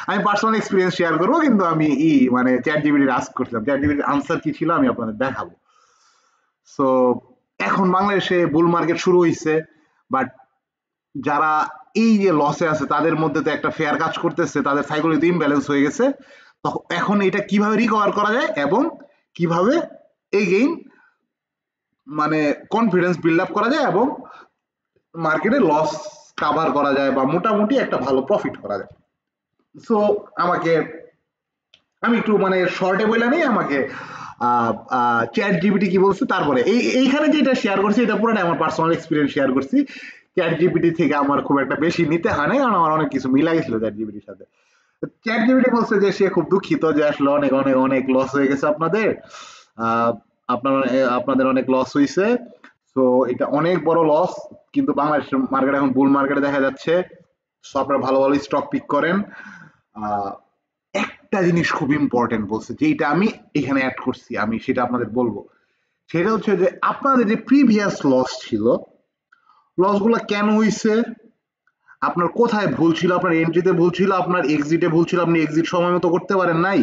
আমি পার্সোনাল এক্সপিরিয়েন্স শেয়ার করবো, কিন্তু আমি মানে চ্যাট জিপিটির আস্ক করছিলাম, চ্যাট জিপিটির আনসার কি ছিল আমি আপনাদের দেখাবো। সো এখন বাংলাদেশে বুল মার্কেট শুরু হয়েছে, বাট যারা এই যে লসে আছে তাদের মধ্যে তো একটা ফেয়ার কাজ করতেছে, তাদের সাইকোলজি ইমব্যালেন্স হয়ে গেছে। তখন এখন এটা কিভাবে রিকভার করা যায় এবং কিভাবে এগেইন মানে কনফিডেন্স বিল্ড আপ করা যায় এবং মার্কেটে লস কাভার করা যায় বা মোটামুটি একটা ভালো প্রফিট করা যায়। সো আমাকে, আমি একটু মানে শর্টে বলে নেই, আমাকে চ্যাট জিপিটি কি বলছে, তারপরে এইখানে যেটা শেয়ার করছি এটা পুরোটাই আমার পার্সোনাল এক্সপিরিয়েন্স শেয়ার করছি। চ্যাট জিপিটি থেকে আমার খুব একটা বেশি নিতে হয় না, কারণ আমার অনেক কিছু মিলা গেছিল চ্যাট জিপিটির সাথে। চ্যাট জিপিটি বলছে যে সে খুব দুঃখিত যে আসলে অনেক অনেক অনেক লস হয়ে গেছে আপনাদের, আহ, আপনাদের অনেক লস হয়েছে। তো এটা অনেক বড় লস, কিন্তু বাংলাদেশের মার্কেট এখন বুল মার্কেটে দেখা যাচ্ছে। সো আপনারা ভালো ভালো স্টক পিক করেন। আহ, একটা জিনিস খুব ইম্পর্টেন্ট বলছে, যেটা আমি এখানে অ্যাড করছি, আমি সেটা আপনাদের বলবো। সেটা হচ্ছে যে আপনাদের যে প্রিভিয়াস লস ছিল, লস গুলো কেন হয়েছে, আপনার কোথায় ভুল ছিল, আপনার এন্ট্রিতে ভুল ছিল, আপনার এক্সিটে ভুল ছিল, আপনি এক্সিট সময় মতো করতে পারেন নাই,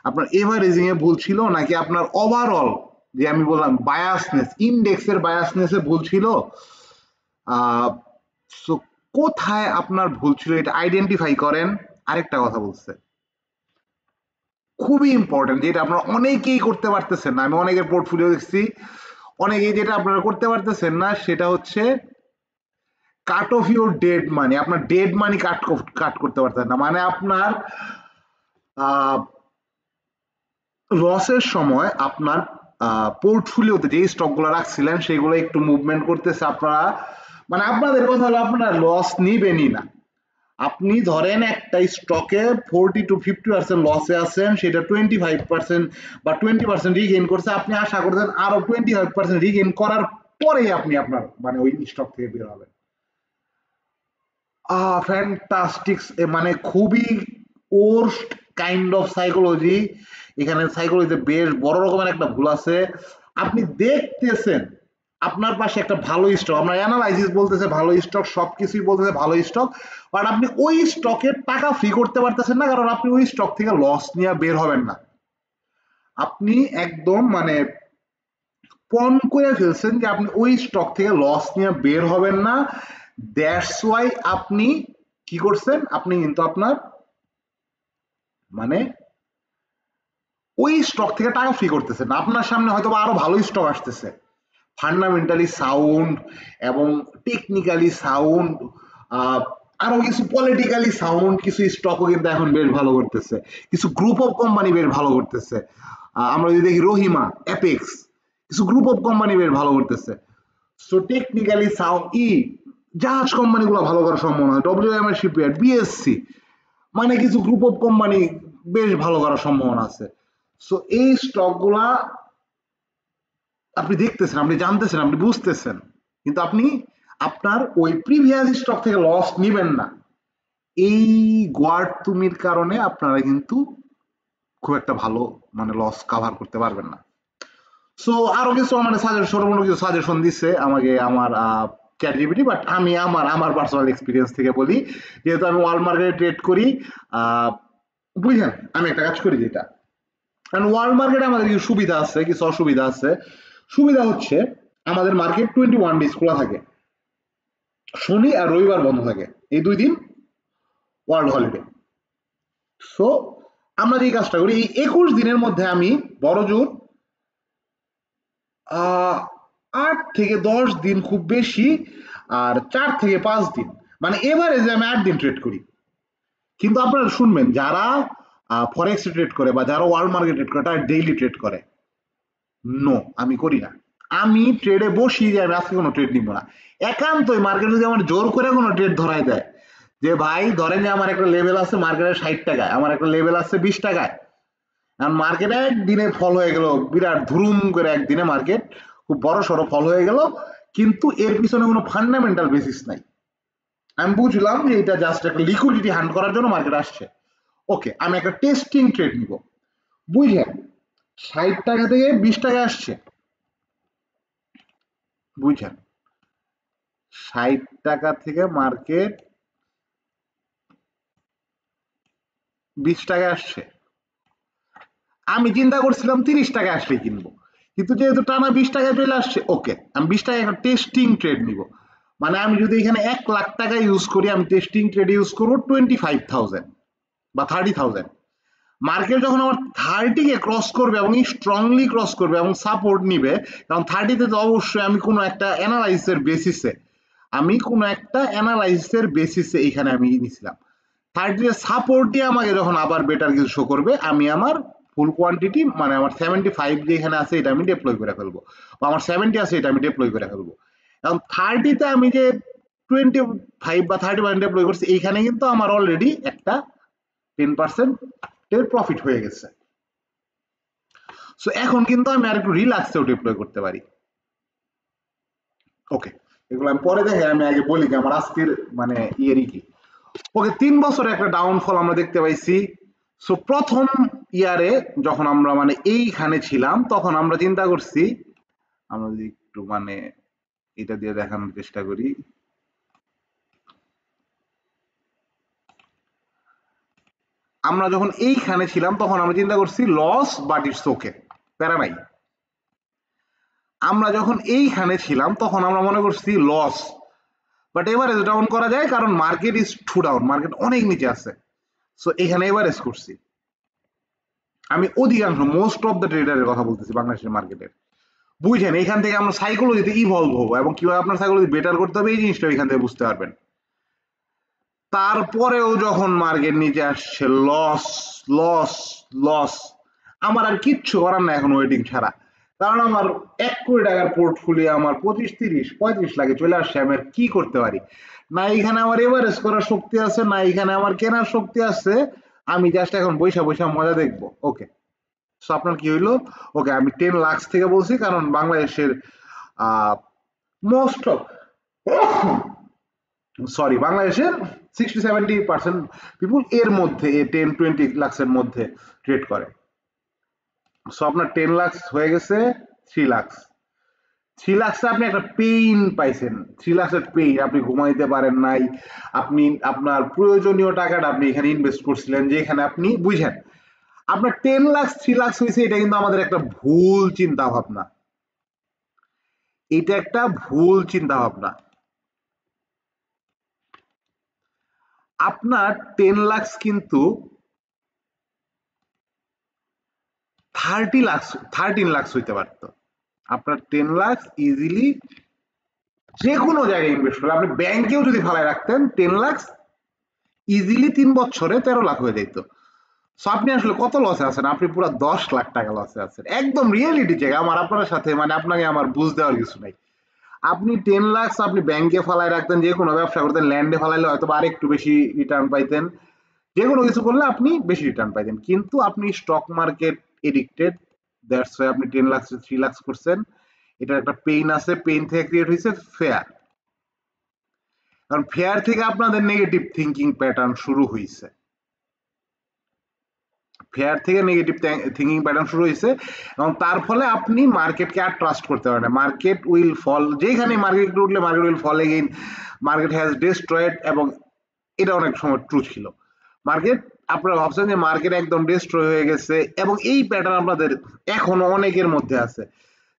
আপনার এভারেজিং এ ভুল ছিল, নাকি আপনার ওভারঅল যে আমি বললাম বায়াসনেস, ইন্ডেক্সের বায়াসনেসে ভুল ছিল। সো কোথায় আপনার ভুল ছিল এটা আইডেন্টিফাই করেন। আরেকটা কথা বলছে, খুবই ইম্পর্টেন্ট, যেটা আপনারা অনেকেই করতে পারতেছেন না, আমি অনেকের পোর্টফোলিও দেখছি, অনেকেই যেটা আপনারা করতে পারতেছেন না সেটা হচ্ছে কাট অফ ইউর ডেড মানি। আপনার ডেড মানি কাট করতে পারতেন না, মানে আপনার লসের সময় আপনার পোর্টফোলিওতে যে স্টকগুলো রাখছিলেন সেগুলো একটু মুভমেন্ট করতেছে, আপনারা মানে আপনাদের কথা হলো আপনারা লস নিবেনই না। আপনি ধরেন একটা স্টকে 40 to 50% লসে আছেন, সেটা 25% বা 20% রিগেইন করছে, আপনি আশা করছেন আরো 25% রিগেইন করার পরেই আপনি আপনার মানে ওই স্টক থেকে বের হবেন। ফ্যান্টাস্টিক, মানে খুবই ওর্স্ট কাইন্ড অফ সাইকোলজি। এখানে সাইকোলজিতে বেশ বড় রকমের একটা ভুল আছে। আপনি দেখতেছেন আপনার পাশে একটা ভালো স্টক, আমরা অ্যানালাইসিস বলতেছে ভালো স্টক, সবকিছুই বলতেছে ভালো স্টক, বাট আপনি ওই স্টকের টাকা ফ্রি করতে পারতেছেন না, কারণ আপনি ওই স্টক থেকে লস নিয়ে বের হবেন না। আপনি একদম মানে পণ করে ফেলছেন যে আপনি ওই স্টক থেকে লস নিয়ে বের হবেন না। দ্যাটস ওয়াই আপনি কি করছেন, আপনি কিন্তু আপনার মানে ওই স্টক থেকে টাকা ফ্রি করতেছেন না। আপনার সামনে হয়তো আরো ভালো স্টক আসতেছে, ফান্ডামেন্টালি সাউন্ড এবং টেকনিক্যালি সাউন্ড, আরো কিছু পলিটিক্যালি সাউন্ড কিছু স্টকও কিন্তু এখন বেশ ভালো করতেছে, কিছু গ্রুপ অফ কোম্পানি বেশ ভালো করতেছে। আমরা যদি দেখি রহিমা, অ্যাপেক্স, কিছু গ্রুপ অফ কোম্পানি বেশ ভালো করতেছে। সো টেকনিক্যালি সাউন্ড জাহাজ কোম্পানিগুলো ভালো করার সম্ভাবনা, ডব্লিউএম এর শিপইয়ার্ড, বিএসসি, মানে কিছু গ্রুপ অফ কোম্পানি বেশ ভালো করার সম্ভাবনা আছে। সো এই স্টকগুলা আপনি দেখতেছেন, আপনি জানতেছেন, আপনি বুঝতেছেন, কিন্তু আপনি আপনার ওই প্রিভিয়াস স্টক থেকে লস নিবেন না। এই গোয়ার তুমির কারণে আপনারা কিন্তু খুব একটা ভালো মানে লস কাভার করতে পারবেন না। সো আরো কিছু মানে সর্বনিম্ন কিছু সাজেশন দিচ্ছে আমাকে আমার চ্যাট জিপিটি, বাট আমি আমার আমার পার্সোনাল এক্সপিরিয়েন্স থেকে বলি, যেহেতু আমি ওয়ার্ল্ড মার্কেটে ট্রেড করি। বুঝলেন, আমি একটা কাজ করি যেটা, কারণ ওয়ার্ল্ড মার্কেটে আমাদের কিছু সুবিধা আছে, কিছু অসুবিধা আছে। সুবিধা হচ্ছে আমাদের মার্কেট 21 ডেজ খোলা থাকে, শনি আর রবিবার বন্ধ থাকে, এই 2 দিন ওয়ার্ল্ড হলিডে। সো আমরা যে কাজটা করি, এই 21 দিনের মধ্যে আমি বড় জোর 8 থেকে 10 দিন খুব বেশি, আর 4 থেকে 5 দিন, মানে এভারেজে আমি 8 দিন ট্রেড করি। কিন্তু আপনারা শুনবেন, যারা ফরেক্স ট্রেড করে বা যারা ওয়ার্ল্ড মার্কেট ট্রেড করে তারা ডেইলি ট্রেড করে। নো, আমি করি না। আমি ট্রেডে বসি যে আমি আজকে কোনো ট্রেড নিব না। একান্তই মার্কেট যদি আমার জোর করে কোনো ট্রেড ধরাই দেয়, যে ভাই ধরেন যে আমার একটা লেভেল আছে মার্কেটের 60 টাকায়, আমার একটা লেভেল আছে 20 টাকায়, কারণ মার্কেটে একদিনে ফল হয়ে গেল বিরাট ধুরুম করে, একদিনে মার্কেট খুব বড় সড়ো ফল হয়ে গেল, কিন্তু এর পিছনে কোনো ফান্ডামেন্টাল বেসিস নাই। আমি বুঝলাম যে এটা জাস্ট একটা লিকুইডিটি হান্ট করার জন্য মার্কেট আসছে। ওকে, আমি একটা টেস্টিং ট্রেড নিব। বুঝলেন, 60 টাকা থেকে 20 টাকা আসছে, বুঝছেন, 60 টাকা থেকে মার্কেট 20 টাকা আসছে। আমি চিন্তা করছিলাম 30 টাকা আসলে কিনবো, কিন্তু যেহেতু টানা 20 টাকায় চলে আসছে, ওকে আমি 20 টাকা একটা টেস্টিং ট্রেড নিব। মানে আমি যদি এখানে 1 লাখ টাকা ইউজ করি, আমি টেস্টিং ট্রেড ইউজ করবো 25,000 বা 30,000। মার্কেট যখন আমার 30 কে ক্রস করবে এবং স্ট্রংলি ক্রস করবে এবং সাপোর্ট নিবে, কারণ 30-তে তো অবশ্যই আমি কোনো একটা অ্যানালাইসিসের বেসিসে এখানে আমি নিছিলাম। 30-এর সাপোর্ট দিয়ে আমাকে যখন আবার বেটার কিছু শো করবে, আমি আমার ফুল কোয়ান্টিটি মানে আমার 75 যে এখানে আছে এটা আমি ডিপ্লয় করে ফেলবো, বা আমার 70 আছে এটা আমি ডিপ্লয় করে ফেলবো। এখন 30-তে আমি যে 25 বা 30% ডিপ্লয় করছি, এইখানে কিন্তু আমার অলরেডি একটা 10% এর প্রফিট হয়ে গেছে। সো এখন কিন্তু আমি আর একটু রিল্যাক্সেও ডিপ্লয় করতে পারি। ওকে, এগুলো আমি পরে দেখে, আমি আগে বলি যে আমার আজকের মানে ইয়েরই কি। ওকে, 3 বছরে একটা ডাউনফল আমরা দেখতে পাইছি। সো প্রথম ইয়ারে যখন আমরা মানে এইখানে ছিলাম, তখন আমরা চিন্তা করছি, আমরা যদি একটু মানে এটা দিয়ে দেখানোর চেষ্টা করি, আমরা যখন এইখানে ছিলাম তখন আমরা চিন্তা করছি লস বাট ইটস ওকে, প্যারা নাই। আমরা যখন এইখানে ছিলাম তখন আমরা মনে করছি লস, বাট এভারেজ ডাউন করা যায় কারণ market is too down, market অনেক নিচে আছে। সো এখানে এভারেজ করছি। আমি অধিকাংশ মোস্ট অফ দ্য ট্রেডারের কথা বলতেছি বাংলাদেশের মার্কেটের। বুঝছেন, এখান থেকে আমরা সাইকোলজিতে ইভলভ হবো এবং কিভাবে আপনার সাইকোলজি বেটার করতে হবে এই জিনিসটা এখান থেকে বুঝতে পারবেন। তারপরেও যখন মার্কেট নিচে আসছে লস লস লস, আমার আর কিচ্ছু করার না এখন ওয়েটিং ছাড়া, কারণ আমার 1 কোটি টাকার পোর্টফোলিও আমার 25, 30, 35 লাখে চলে আসছে। আমি আর কি করতে পারি? না এখানে আমার এভারেজ করার শক্তি আছে, না এখানে আমার কেনার শক্তি আছে। আমি জাস্ট এখন বৈশা বৈশা মজা দেখবো। ওকে, সো আপনার কি হইলো? ওকে, আমি 10 লাখ থেকে বলছি কারণ বাংলাদেশের মোস্ট অফ বাংলাদেশের 60-70% পিপুল এর মধ্যে 10-20 লাখের মধ্যে ট্রেড করে। সো আপনার 10 লাখ হয়ে গেছে 3 লাখ। 3 লাখে আপনি একটা পেইন পাইছেন, 3 লাখের পেইন, আপনি ঘুমাইতে পারেন নাই, আপনি আপনার প্রয়োজনীয় টাকাটা আপনি এখানে ইনভেস্ট করছিলেন, যে এখানে আপনি বুঝেন আপনার 10 লাখ 3 লাখ হয়েছে। এটা কিন্তু আমাদের একটা ভুল চিন্তা ভাবনা, এটা একটা ভুল চিন্তা ভাবনা। আপনার 10 লাখ কিন্তু 13 লাখ হইতে পারতো। আপনার 10 লাখ ইজিলি যে কোনো জায়গায় ইনভেস্ট করে, আপনি ব্যাংকেও যদি ফালায় রাখতেন 10 লাখ ইজিলি 3 বছরে 13 লাখ হয়ে যেত। সো আপনি আসলে কত লসে আছেন? আপনি পুরো 10 লাখ টাকা লসে আছেন, একদম রিয়েলিটি চেক। আমার আপনার সাথে মানে আপনাকে আমার বুঝ দেওয়ার কিছু নাই। আপনি 10 লাখ আপনি ব্যাংকে ফালায় রাখতেন, যে কোনো ব্যবসা করতেন, ল্যান্ডে ফালাইলে হয়তো আরেকটু বেশি রিটার্ন পাইতেন, যে কোনো কিছু করলে আপনি বেশি রিটার্ন পাইতেন। কিন্তু আপনি stock market addicted, that's why আপনি 10 লাখ 3 লাখ করছেন। এটা একটা পেইন আছে, পেইন থেকে ক্রিয়েট হয়েছে ফেয়ার। কারণ ফেয়ার থেকে আপনাদের নেগেটিভ থিঙ্কিং প্যাটার্ন শুরু হয়েছে, ফেয়ার থেকে নেগেটিভ থিঙ্কিং প্যাটার্ন শুরু হয়েছে এবং তার ফলে আপনি মার্কেটকে আর ট্রাস্ট করতে পারেন না। মার্কেট উইল ফল, যেখানে মার্কেট উঠলে market will fall again, market has destroyed. এবং এটা অনেক সময় ট্রু ছিল। মার্কেট, আপনারা ভাবছেন যে মার্কেট একদম ডিস্ট্রয় হয়ে গেছে, এবং এই প্যাটার্ন আপনাদের এখনো অনেকের মধ্যে আছে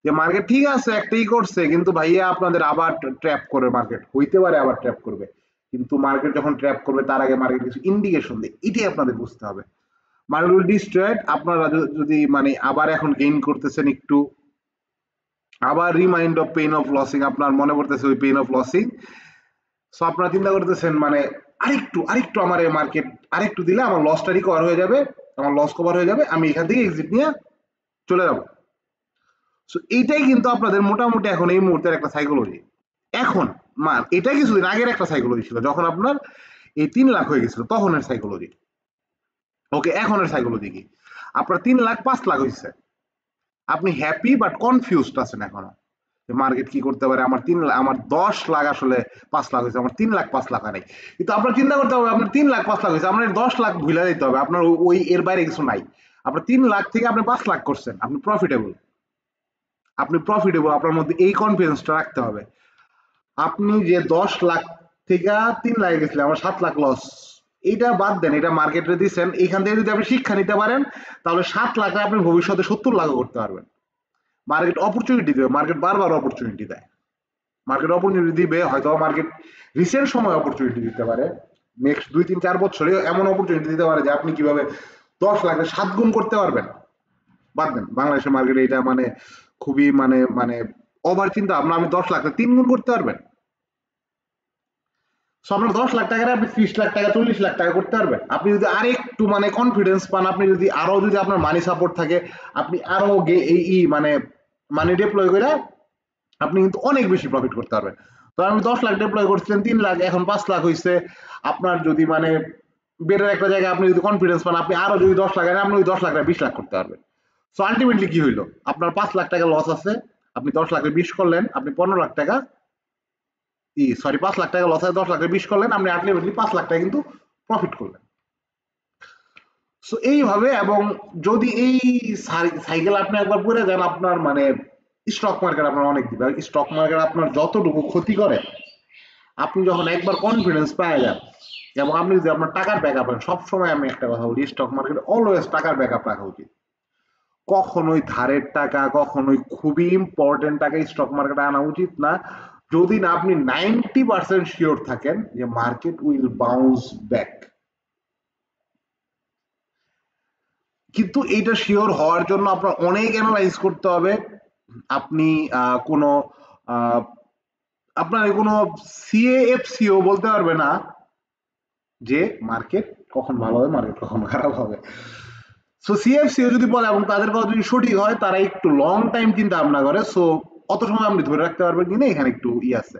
যে মার্কেট ঠিক আছে একটাই করছে, কিন্তু ভাইয়া আপনাদের আবার ট্র্যাপ করে, মার্কেট হইতে পারে আবার ট্র্যাপ করবে, কিন্তু মার্কেট যখন ট্র্যাপ করবে তার আগে মার্কেট কিছু ইন্ডিকেশন দেয়, এটাই আপনাদের বুঝতে হবে। মার্কেট উইল ডিস্ট্রয়েড, আপনারা যদি মানে আবার এখন গেইন করতেছেন একটু, আবার remind of pain of losing, আপনার মনে পড়তেছে ওই পেইন অফ লসিং। সো আপনারা চিন্তা করতেছেন মানে আরেকটু আরেকটু আমার এই মার্কেট আরেকটু দিলে আমার লসটা রিকভার হয়ে যাবে, আমার লস কভার হয়ে যাবে, আমি এখান থেকে এক্সিট নিয়ে চলে যাব। সো এইটাই কিন্তু আপনাদের মোটামুটি এখন এই মুহূর্তের একটা সাইকোলজি। এখন এটা কিছুদিন আগের একটা সাইকোলজি ছিল, যখন আপনার এই 3 লাখ হয়ে গেছিল তখনের সাইকোলজি। ওকে, এখনের সাইকোলজি কি? আপনার 3 লাখ 5 লাখ হয়েছে, আপনি হ্যাপি বাট কনফিউজড আছেন এখনো, মার্কেট কি করতে পারে। আমার 3 লাখ, আমার 10 লাখ আসলে 5 লাখ হয়েছে, আমার 3 লাখ 5 লাখ নাই। কিন্তু আপনার চিন্তা করতে হবে, আপনার 3 লাখ 5 লাখ হয়েছে, আপনার 10 লাখ ভুলে দিতে হবে, আপনার ওই এর বাইরে কিছু নাই। আপনার 3 লাখ থেকে আপনি 5 লাখ করছেন, আপনি প্রফিটেবল, আপনি প্রফিটেবল, আপনার মধ্যে এই কনফিডেন্সটা রাখতে হবে। আপনি যে 10 লাখ থেকে 3 লাখে গেছিলেন, আমার 7 লাখ লস, এইটা বাদ দেন, এটা মার্কেটে দিচ্ছেন। এইখান থেকে যদি আপনি শিক্ষা নিতে পারেন তাহলে 7 লাখে আপনি ভবিষ্যতে 70 লাখও করতে পারবেন। মার্কেট অপরচুনিটি দেবে, মার্কেট বারবার অপরচুনিটি দেয়, মার্কেট অপরচুনিটি দিবে। হয়তো মার্কেট রিসেন্ট সময় অপরচুনিটি দিতে পারে, নেক্সট 2-3-4 বছরে এমন অপরচুনিটি দিতে পারে যে আপনি কিভাবে 10 লাখে 7 গুণ করতে পারবেন। বাদ দেন, বাংলাদেশের মার্কেটে এটা মানে খুবই মানে মানে ওভার চিন্তা ভাবনা। আমি 10 লাখে 3 গুণ করতে পারবেন। সো আপনার 10 লাখ টাকায় আপনি 30 লাখ টাকা 40 লাখ টাকা করতে পারবেন। আপনি যদি আরেকটু মানে কনফিডেন্স পান, আপনি যদি আরো যদি আপনার মানি সাপোর্ট থাকে, আপনি আরো এই মানে মানি ডিপ্লয় করে আপনি কিন্তু অনেক বেশি প্রফিট করতে পারবেন। তো আমি 10 লাখ ডিপ্লয় করছিলেন, 3 লাখ, এখন 5 লাখ হয়েছে। আপনার যদি মানে বেটার একটা জায়গায় আপনি যদি কনফিডেন্স পান, আপনি আরো যদি 10 লাখ আপনি ওই 10 লাখ 20 লাখ করতে পারবেন। সো আলটিমেটলি কি হইলো, আপনার 5 লাখ টাকা লস আছে, আপনি 10 লাখে 20 করলেন, আপনি 15 লাখ টাকা, সরি 5 লাখ টাকা লস আছে, 10 লাখে 20 করলেন, আপনি আলটিমেটলি 5 লাখ টাকা কিন্তু প্রফিট করলেন। সো এইভাবে, এবং যদি এই সাইকেল আপনি একবার পড়ে যান, আপনার মানে স্টক মার্কেট আপনার অনেক দিবে। স্টক মার্কেট আপনার যতটুকু ক্ষতি করে, আপনি যখন একবার কনফিডেন্স পাওয়া যান, এবং আপনি যদি আপনার টাকার ব্যাকআপ রাখেন, সবসময় আমি একটা কথা বলি, স্টক মার্কেটে অলওয়েজ টাকার ব্যাকআপ রাখা উচিত। কখনোই ধারের টাকা, কখনোই খুবই ইম্পর্টেন্ট টাকা স্টক মার্কেটে আনা উচিত না, যদি না আপনি 90% শিওর থাকেন যে মার্কেট উইল বাউন্স ব্যাক। কিন্তু এইটা শিওর হওয়ার জন্য আপনার অনেক অ্যানালাইজ করতে হবে। আপনি কোনো আপনার কোনো সিএএফসিও বলতে পারবে না যে মার্কেট কখন ভালো হবে, মার্কেট কখন খারাপ হবে। সো সিএফসিও যদি বলে এবং তাদের কথা যদি সঠিক হয়, তারা একটু লং টাইম চিন্তা ভাবনা করে। সো অত সময় আপনি ধরে রাখতে পারবেন কিনা এখানে একটু আছে।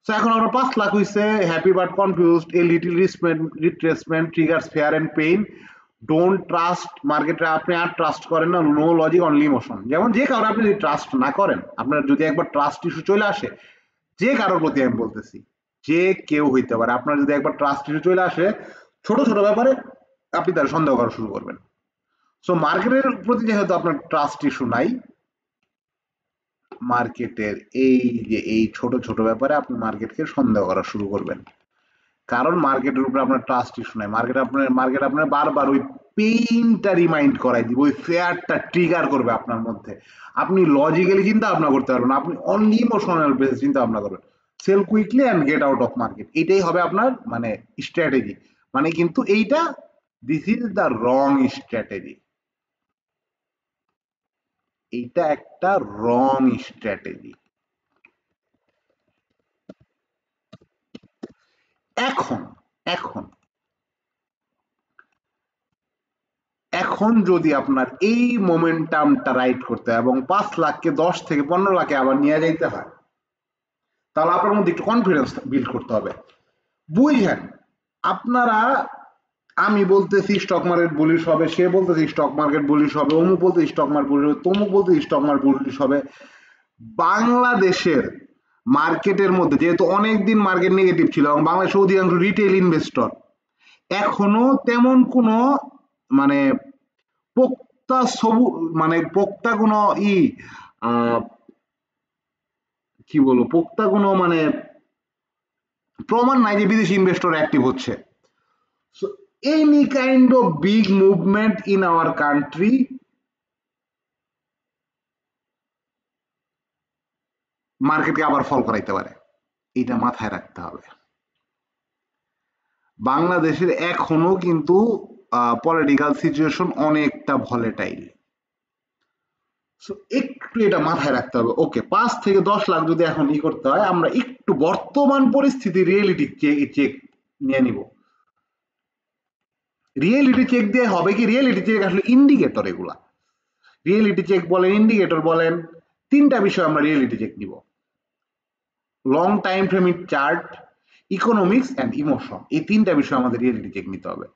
সো এখন আমরা 5 লাখ হইছে, happy but confused, a little retracement triggers fear and pain, don't trust মার্কেটে, আপনি আর ট্রাস্ট করেন না, নো লজিক অনলি ইমোশন। যেমন যে কারণে আপনি যদি ট্রাস্ট না করেন, আপনার যদি একবার ট্রাস্ট ইস্যু চলে আসে, যে কারোর প্রতি আমি বলতেছি, যে কেউ হইতে পারে, আপনার যদি একবার ট্রাস্ট ইস্যু চলে আসে, ছোট ছোট ব্যাপারে আপনি তার সন্দেহ করা শুরু করবেন। সো মার্কেটের প্রতি যেহেতু আপনার ট্রাস্ট ইস্যু নাই, মার্কেটের এই যে এই ছোট ছোট ব্যাপারে আপনি মার্কেটকে সন্দেহ করা শুরু করবেন, কারণ মার্কেটের উপরে আপনার ট্রাস্ট ইস্যু নাই। মার্কেট আপনার বারবার ওই পেইনটা রিমাইন্ড করাই দিবে, ওই ফেয়ারটা ট্রিগার করবে আপনার মধ্যে। আপনি লজিক্যালি চিন্তা ভাবনা করতে পারবেন, আপনি অনলি ইমোশনাল বেসে চিন্তা ভাবনা করবেন। Sell quickly and get out of market, এটাই হবে আপনার মানে স্ট্র্যাটেজি। মানে কিন্তু এইটা, this is the wrong strategy. এইটা একটা রং স্ট্র্যাটেজি। এখন এখন এখন যদি আপনার এই মোমেন্টামটা রাইড করতে হয় এবং 5 লাখকে 10 থেকে 15 লাখে আবার নিয়ে যাইতে হয়, তাহলে আপনার মধ্যে একটু কনফিডেন্স বিল্ড করতে হবে। বুঝেন, আপনারা, আমি বলতেছি স্টক মার্কেট বুলিশ হবে, সে বলতেছি স্টক মার্কেট বুলিশ হবে, অমুক বলতে স্টক মার্কেট বুলিশ হবে, তমুক বলতে স্টক মার্কেট বুলিশ হবে। বাংলাদেশের মার্কেটের মধ্যে যেহেতু অনেকদিন মার্কেট নেগেটিভ ছিল এবং বাংলাদেশের অধিকাংশ রিটেল ইনভেস্টর, এখনো তেমন কোনো মানে পোক্তা সবু মানে পোক্তা কোনো কি বলবো, পোক্তা কোনো মানে প্রমাণ নাই যে বিদেশি ইনভেস্টর অ্যাক্টিভ হচ্ছে। So any kind of big movement in our country মার্কেটকে আবার ফল করাইতে পারে, এটা মাথায় রাখতে হবে। বাংলাদেশের এখনো কিন্তু পলিটিক্যাল সিচুয়েশন অনেকটা ভলেটাইল। একটু এটা মাথায় রাখতে হবে। ওকে, 5 থেকে 10 লাখ যদি এখন করতে হয়, আমরা একটু বর্তমান পরিস্থিতি রিয়েলিটি চেক নিয়ে নিব। রিয়েলিটি চেক দিয়ে হবে কি, রিয়েলিটি চেক আসলে ইন্ডিকেটর, এগুলা রিয়েলিটি চেক বলেন, ইন্ডিকেটর বলেন, 3টা বিষয় আমরা রিয়েলিটি চেক নিব: long time frame chart, economics and emotion. এই 3টা বিষয় আমাদের রিয়েলিটি চেক নিতে হবে।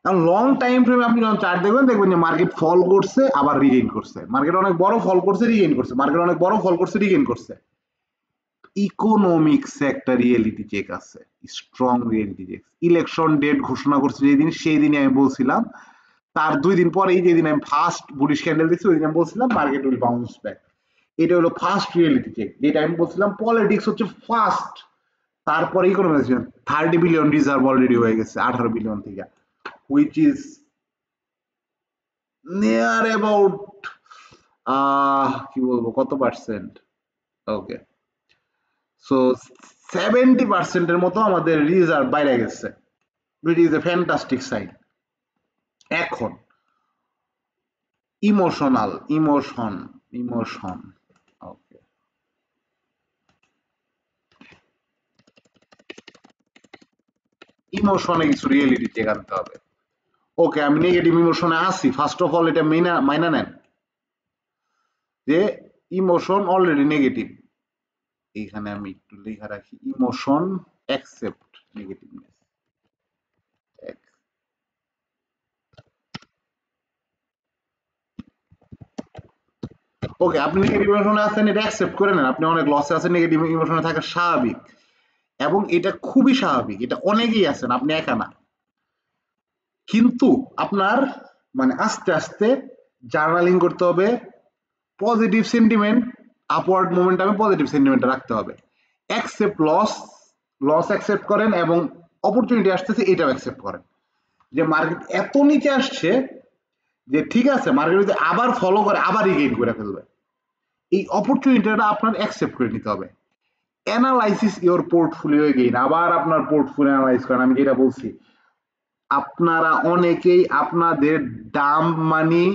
কারণ লং টাইম ফ্রেমে আপনি যখন চার্ট দেখবেন, দেখবেন যে মার্কেট ফল করছে আবার রিগেইন করছে, মার্কেট অনেক বড় ফল করছে রিগেইন করছে, মার্কেট অনেক বড় ফল করছে রিগেইন করছে। ইকোনমিক্সে একটা রিয়েলিটি চেক আছে, strong reality check. Election date ঘোষণা করছে যেদিন, সেই দিনই আমি বলছিলাম, তার 2 দিন পরেই যেদিন আমি ফার্স্ট বুলিশ ক্যান্ডেল দেখছি, ওই দিন আমি বলছিলাম মার্কেট উইল বাউন্স ব্যাক। এটা হলো ফার্স্ট রিয়েলিটি চেক, যেটা আমি বলছিলাম। পলিটিক্স হচ্ছে ফার্স্ট, তারপরে ইকোনমিক্স। 30 বিলিয়ন রিজার্ভ অলরেডি হয়ে গেছে 18 বিলিয়ন থেকে, হুইচ ইজ নিয়ার অ্যাবাউট কি বলবো, কত পার্সেন্ট, ওকে, সো 70% এর মতো আমাদের রিজার্ভ বাইরে গেছে, which is a fantastic sign. এখন ইমোশন ওকে, ইমোশনে কিছু রিয়েলিটি চেক আনতে হবে। ওকে, আমি নেগেটিভ ইমোশনে আসি। ফার্স্ট অফ অল এটা মাইনা নেন যে ইমোশন অলরেডি নেগেটিভ। এইখানে আমি একটু লেখা রাখি, ইমোশন অ্যাকসেপ্ট নেগেটিভনেস। ওকে, আপনি নেগেটিভ ইমোশনে আছেন, এটা অ্যাকসেপ্ট করে নেন। আপনি অনেক লসে আছেন, নেগেটিভ ইমোশনে থাকা স্বাভাবিক এবং এটা খুবই স্বাভাবিক, এটা অনেকেই আছেন, আপনি একা না। কিন্তু আপনার মানে আস্তে আস্তে জার্নালিং করতে হবে, পজিটিভ সেন্টিমেন্ট, আপওয়ার্ড মোমেন্টামে পজিটিভ সেন্টিমেন্ট রাখতে হবে। অ্যাকসেপ্ট লস, লস অ্যাকসেপ্ট করেন এবং অপরচুনিটি আসতেছে, এটাও অ্যাকসেপ্ট করেন যে মার্কেট এত নিচে আসছে যে ঠিক আছে মার্কেট যদি আবার ফলো করে আবার রিগেইন করে ফেলবে, এই অপরচুনিটিটা আপনার অ্যাকসেপ্ট করে নিতে হবে। অ্যানালাইসিস ইওর পোর্টফোলিও এগেইন, আবার আপনার পোর্টফোলিও অ্যানালাইজ করেন। আমি যেটা বলছি, আপনারা অনেকেই আপনাদের ডাম্প মানি,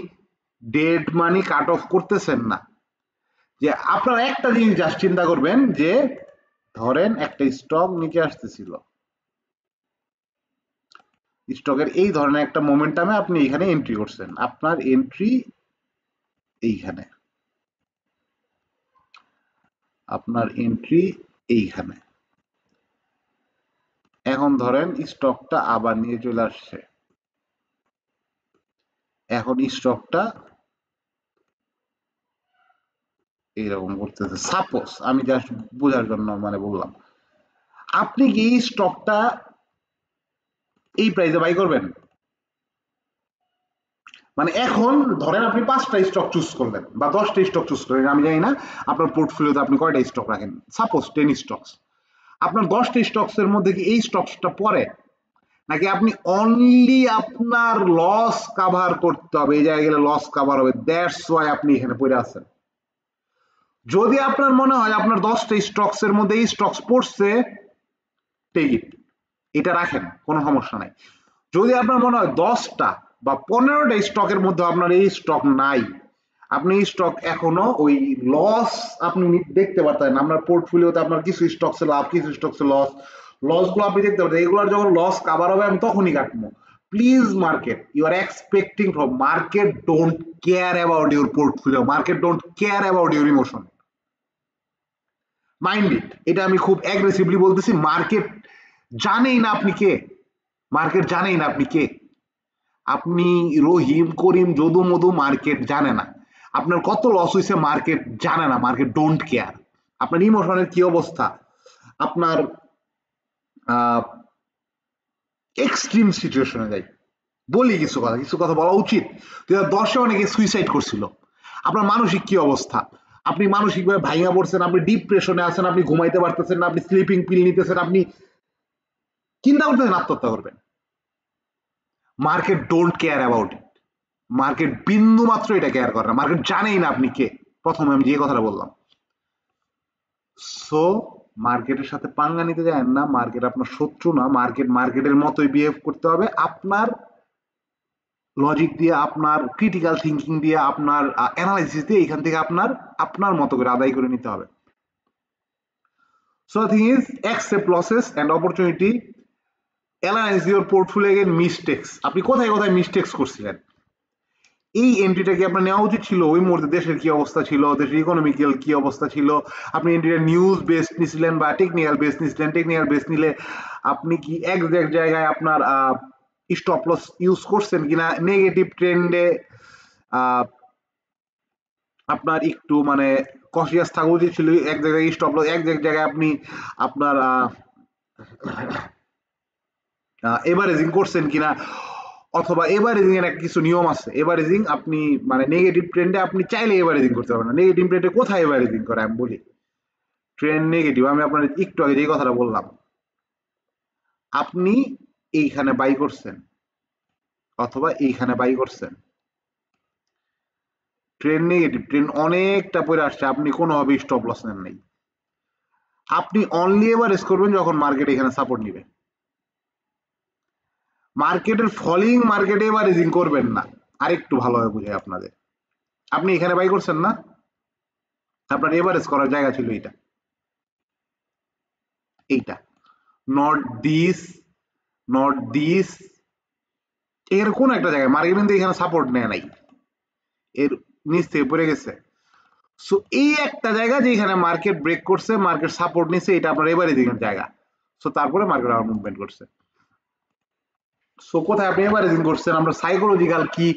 ডেড মানি কাট অফ করতেছেন না। যে আপনারা একটা জিনিস জাস্ট চিন্তা করবেন যে ধরেন একটা স্টক নিচে আসতেছিল, স্টকের এই ধরনের একটা মোমেন্টামে আপনি এখানে এন্ট্রি করছেন, আপনার এন্ট্রি এইখানে, আপনার এন্ট্রি এইখানে। এখন ধরেন স্টকটা আবার নিয়ে চলে আসছে, এখন স্টকটা এইরকম করতেছে। সাপোজ আমি জাস্ট বোঝার জন্য মানে বললাম, আপনি কি এই স্টকটা এই প্রাইসে বাই করবেন? মানে এখন ধরেন আপনি 5টা স্টক চুজ করলেন বা 10টা স্টক চুজ করলেন, আমি জানি না আপনার পোর্টফোলিওতে আপনি কয়টা স্টক রাখেন, সাপোজ 10 স্টকস। আপনার 10টা স্টকস এর মধ্যে কি এই স্টকসটা পড়ে, নাকি আপনি অনলি আপনার লস কভার করতে হবে, এই জায়গায় গেলে লস কভার হবে, দ্যাটস ওয়াই আপনি এখানে পড়ে আছেন। যদি আপনার মনে হয় আপনার 10টা স্টকস এর মধ্যে এই স্টকস পড়ছে, টেক ইট, এটা রাখেন, কোনো সমস্যা নাই। যদি আপনার মনে হয় 10টা বা 15টা স্টকের মধ্যে আপনার এই স্টক নাই, আপনি স্টক এখনো ওই লস আপনি দেখতে পারতেন, আপনার পোর্টফোলিওতে আপনার কিছু স্টকসে লাভ, কিছু স্টকসে লস, লসগুলো আপনি দেখতে পারতেন, এগুলোর যখন লস কভার হবে আমি তখনই কাটবো। Please market, you are expecting from market, don't care about your portfolio, market don't care about your emotion, mind it. এটা আমি খুব অ্যাগ্রেসিভলি বলতেছি, মার্কেট জানেই না আপনি কে, মার্কেট জানেই না আপনি কে, আপনি রহিম করিম যদু মধু, মার্কেট জানে না আপনার কত লস হয়েছে, মার্কেট জানে না, মার্কেট ডোন্ট কেয়ার। আপনার ইমোশনের কি অবস্থা, আপনার এক্সট্রিম সিচুয়েশনে যাই, বলি কিছু কথা, কিছু কথা বলা উচিত। 2010-এ অনেকে সুইসাইড করছিল, আপনার মানসিক কি অবস্থা, আপনি মানসিকভাবে ভাঙা পড়ছেন, আপনি ডিপ্রেশনে আছেন, আপনি ঘুমাইতে পারতেছেন না, আপনি স্লিপিং পিল নিতেছেন, আপনি চিন্তা করতেছেন আত্মহত্যা করবেন। Market don't care about it, market বিন্দু মাত্র এটা কেয়ার করে না, মার্কেট জানেই না আপনি কে, প্রথমে আমি যে কথাটা বললাম। সো মার্কেটের সাথে পাঙ্গা নিতে যায় না, মার্কেট আপনার শত্রু না, মার্কেট মার্কেটের মতোই বিহেভ করতে হবে, আপনার লজিক দিয়ে, আপনার ক্রিটিক্যাল থিঙ্কিং দিয়ে, আপনার অ্যানালাইসিস দিয়ে এখান থেকে আপনার আপনার মতো করে আদায় করে নিতে হবে। So the thing is accept losses and opportunity, analyse your portfolio again mistakes, আপনি কোথায় কোথায় মিস্টেক্স করছিলেন, এই এন্ট্রিটা কি আপনার নেওয়া উচিত ছিল, ওই মুহূর্তে দেশের কি অবস্থা ছিল, দেশের ইকোনমিক্যাল কি অবস্থা ছিল, আপনি এন্ট্রিটা নিউজ বেসড নিছিলেন বা টেকনিক্যাল বেস নিছিলেন, টেকনিক্যাল বেস নিলে আপনি কি এক্সাক্ট জায়গায় আপনার স্টপ লস ইউজ করছেন কিনা, নেগেটিভ ট্রেন্ডে আপনার একটু মানে কনসিয়াস থাকা উচিত ছিল, এক জায়গায় স্টপ লস, এক জায়গায় আপনি আপনার এভারেজিং করছেন কিনা, অথবা এভারেজিং এর একটা কিছু নিয়ম আছে, এভারেজিং আপনি মানে নেগেটিভ ট্রেন্ডে আপনি চাইলে এভারেজিং করতে পারবেন না, নেগেটিভ ট্রেন্ডে কোথায় এভারেজিং করে আমি বলি, ট্রেন্ড নেগেটিভ, আমি আপনার একটু আগে যে কথাটা বললাম, আপনি এইখানে বাই করছেন অথবা এইখানে বাই করছেন, ট্রেন্ড নেগেটিভ, ট্রেন্ড অনেকটা পরে আসছে, আপনি কোনোভাবে স্টপ লস নেন নাই, আপনি অনলি এভারেজ করবেন যখন মার্কেট এখানে সাপোর্ট নিবে, মার্কেটের ফলিং মার্কেটে এভারেজিং করবেন না। আরেকটু ভালোভাবে বুঝাই আপনাদের, আপনি এখানে বাই করছেন না, আপনার এভারেজ করার জায়গা ছিল এইটা, এইটা, নট দিস, নট দিস, এখানে কোন একটা জায়গায় মার্কেট কিন্তু এখানে সাপোর্ট নেয় নাই, এর নিচ থেকে পড়ে গেছে। সো এই একটা জায়গা যেখানে মার্কেট ব্রেক করছে, মার্কেট সাপোর্ট নিছে, এটা আপনার এভারেজিং এর জায়গা। সো তারপরে মার্কেট আবার মুভমেন্ট করছে। সো কোথায় আপনি এভারেজিং করছেন, আমরা সাইকোলজিক্যাল কি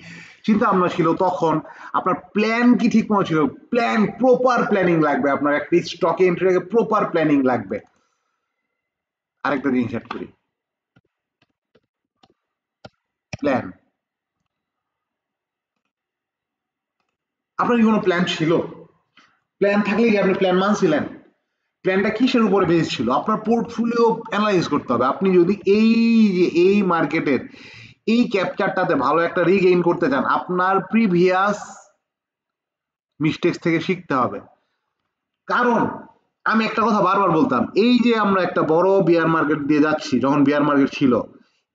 চিন্তা ভাবনা ছিল তখন, আপনার প্ল্যান কি ঠিক মতো ছিল, প্ল্যান, প্রপার প্ল্যানিং লাগবে, আপনার একটা স্টকে এন্ট্রি আগে প্রপার প্ল্যানিং লাগবে। আরেকটা জিনিস অ্যাড করি, প্ল্যান, আপনার কি কোনো প্ল্যান ছিল, প্ল্যান থাকলে কি আপনি প্ল্যান মানছিলেন, প্ল্যানটা কিসের উপরে বেস ছিল? আপনার পোর্টফোলিও অ্যানালাইজ করতে হবে। আপনি যদি এই মার্কেটের এই ক্যাপচারটাতে ভালো একটা রিগেইন করতে চান, আপনার প্রিভিয়াস মিস্টেক্স থেকে শিখতে হবে। কারণ আমি একটা কথা বারবার বলতাম, এই যে আমরা একটা বড় বিয়ার মার্কেট দিয়ে যাচ্ছি, যখন বিয়ার মার্কেট ছিল,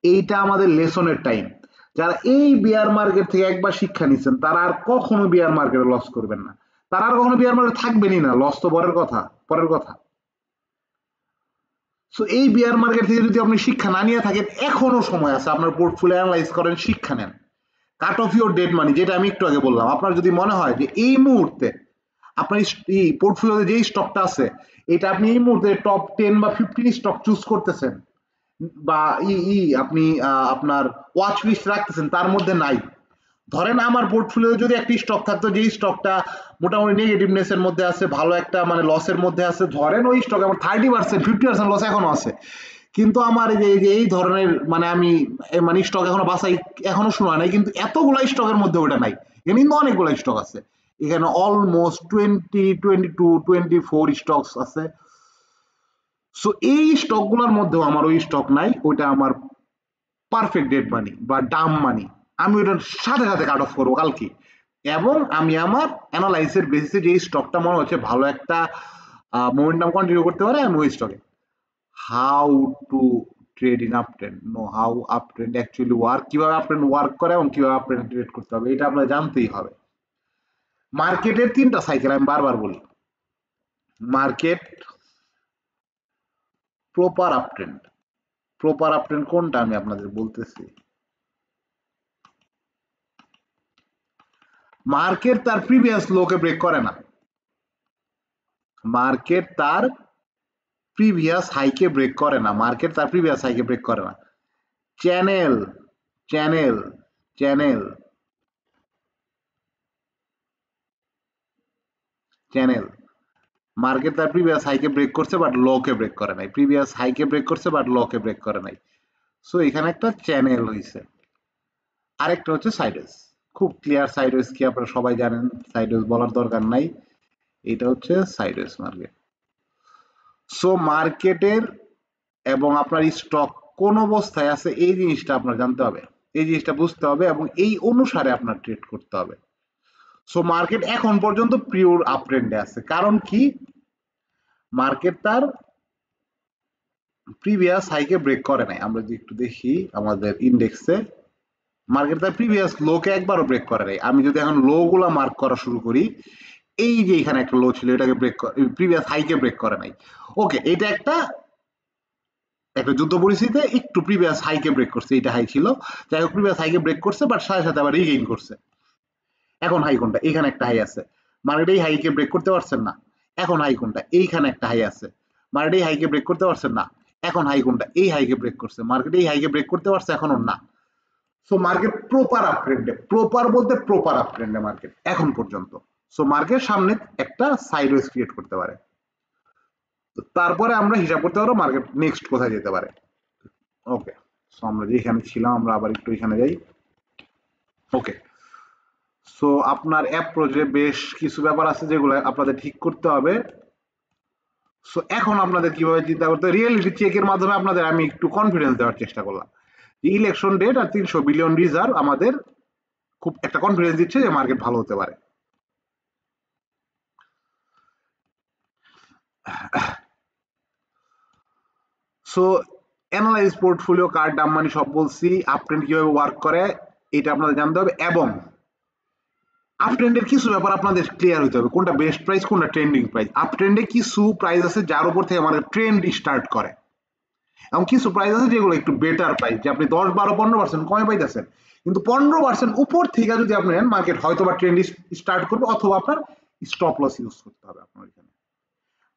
এইটা আমাদের লেসনের টাইম। যারা এই বিয়ার মার্কেট থেকে একবার শিক্ষা নিচ্ছেন, তারা আর কখনো বিয়ার মার্কেটে লস করবেন না। তারা আর কখনো বিয়ার মার্কেট থাকবেনই না, লস তো পরের কথা। সো এই বিয়ার মার্কেট থেকে যদি আপনি শিক্ষা না নিয়ে থাকেন, এখনো সময় আছে, আপনার পোর্টফোলিও অ্যানালাইজ করেন, শিক্ষা নেন। কাট অফ ইউর ডেড মানি, যেটা আমি একটু আগে বললাম, আপনার যদি মনে হয় যে এই মুহূর্তে আপনার এই পোর্টফোলিওতে যেই স্টকটা আছে, এটা আপনি এই মুহূর্তে টপ 10 বা 15 স্টক চুজ করতেছেন, বা আপনি আপনার ওয়াচ লিস্ট রাখতেছেন, তার মধ্যে নাই। ধরেন আমার পোর্টফোলিও যদি একটি স্টক থাকতো, যেই স্টকটা মোটামুটি নেগেটিভনেস এর মধ্যে আছে, ভালো একটা মানে লসের মধ্যে আছে, ধরেন ওই স্টক আমার 30% 50% লস এখনো আছে, কিন্তু আমার এই ধরনের মানে আমি মানে স্টক এখনো বাছাই এখনো শুরু হয় নাই, কিন্তু এতগুলা স্টকের মধ্যে ওটা নাই। এখানে কিন্তু অনেকগুলো স্টক আছে, এখানে অলমোস্ট 22 22 24 স্টকস আছে। সো এই স্টকগুলোর মধ্যেও আমার ওই স্টক নাই, ওইটা আমার পারফেক্ট ডেড মানি বা ডাম মানি। আমি ওইটার সাথে সাথে কাট অফ করবো কালকে, এবং আমি আমার অ্যানালাইসিসের বেসিসে যে স্টকটা মনে হচ্ছে ভালো একটা মোমেন্টাম কন্টিনিউ করতে পারে, আমি ওই স্টকে। How to trade in up trend, know how up trend actually work, কিভাবে আপ ট্রেন্ড ওয়ার্ক করে এবং কিভাবে আপ ট্রেন্ড ট্রেড করতে হবে, এটা আপনার জানতেই হবে। মার্কেটের 3টা সাইকেল আমি বারবার বলি। Market, proper up trend. Proper up trend কোনটা আমি আপনাদের বলতেছি। মার্কেট তার প্রিভিয়াস লোকে ব্রেক করে না, মার্কেট তার প্রিভিয়াস হাইকে ব্রেক করে না, মার্কেট তার প্রিভিয়াস হাইকে ব্রেক করে না। Channel channel channel channel market তার প্রিভিয়াস হাইকে ব্রেক করছে বাট লোকে ব্রেক করে নাই, প্রিভিয়াস হাইকে ব্রেক করছে বাট লোকে ব্রেক করে নাই। সো এখানে একটা চ্যানেল হইছে। আরেকটা হচ্ছে সাইডওয়েজ, খুব ক্লিয়ার। সাইডওয়েজ কি আপনারা সবাই জানেন, সাইডওয়েজ বলার দরকার নাই, এটা হচ্ছে সাইডওয়েজ মার্কেট। সো মার্কেটের এবং আপনার স্টক কোন অবস্থায় আছে, এই জিনিসটা আপনার জানতে হবে, এই জিনিসটা বুঝতে হবে, এবং এই অনুসারে আপনার ট্রেড করতে হবে। সো মার্কেট এখন পর্যন্ত পিওর আপ ট্রেন্ডে আছে, কারণ কি, মার্কেট তার প্রিভিয়াস হাইকে ব্রেক করে নাই। আমরা যদি একটু দেখি আমাদের ইন্ডেক্সে, মার্কেট তার প্রিভিয়াস লোকে একবারও ব্রেক করে নাই। আমি যদি এখন লো গুলা মার্ক করা শুরু করি, এই যে এখানে একটা লো ছিল, এটাকে ব্রেক, প্রিভিয়াস হাইকে ব্রেক করে নাই। ওকে, এটা একটা একটা যুদ্ধ পরিস্থিতিতে একটু প্রিভিয়াস হাইকে ব্রেক করছে, এটা হাই ছিল, যাই হোক প্রিভিয়াস হাইকে ব্রেক করছে, বাট সাথে সাথে আবার রিগেইন করছে। এখন হাই কোনটা, এখানে একটা হাই আছে, মার্কেট এই হাইকে ব্রেক করতে পারছেন না। এখন হাই কোনটা, এইখানে একটা হাই আছে, মার্কেট এই হাইকে ব্রেক করতে পারছেন না। এখন হাই কোনটা, এই হাইকে ব্রেক করছে, মার্কেট এই হাইকে ব্রেক করতে পারছে, এখনো না। সো মার্কেট প্রপার আপ ট্রেন্ডে, প্রপার বলতে প্রপার আপ ট্রেন্ডে মার্কেট এখন পর্যন্ত। সো মার্কেট সামনে একটা সাইডওয়েজ ক্রিয়েট করতে পারে, তারপরে আমরা হিসাব করতে পারবো মার্কেট নেক্সট কোথায় যেতে পারে। ওকে, সো আমরা যেখানে ছিলাম আমরা আবার একটু এখানে যাই। ওকে, সো আপনার অ্যাপ্রোচে বেশ কিছু ব্যাপার আছে যেগুলো আপনাদের ঠিক করতে হবে। সো এখন আপনাদের কিভাবে চিন্তা করতে, রিয়েলিটি চেকের মাধ্যমে আপনাদের আমি একটু কনফিডেন্স দেওয়ার চেষ্টা করলাম। ইলেকশন ডেট আর 300 বিলিয়ন রিজার্ভ আমাদের খুব একটা কনফিডেন্স দিচ্ছে যে মার্কেট ভালো হতে পারে। সো অ্যানালাইজ পোর্টফোলিও, কার ডাম মানি সব বলছি, আপ ট্রেন্ড কিভাবে ওয়ার্ক করে এটা আপনাদের জানতে হবে, এবং আপ ট্রেন্ডের কিছু ব্যাপার আপনাদের ক্লিয়ার হতে হবে, কোনটা বেস্ট প্রাইস কোনটা ট্রেন্ডিং প্রাইস। আপ ট্রেন্ডে কিছু প্রাইস আছে যার উপর থেকে আমাদের ট্রেন্ড স্টার্ট করে, এবং কিছু প্রাইস আছে যেগুলো একটু বেটার প্রাইস, যে আপনি 10 12 15% কমে পাইতেছেন, কিন্তু 15% উপর থেকে যদি আপনি নেন, মার্কেট হয়তো বা ট্রেন্ড স্টার্ট করবে, অথবা আপনার স্টপ লস ইউজ করতে হবে আপনার এখানে।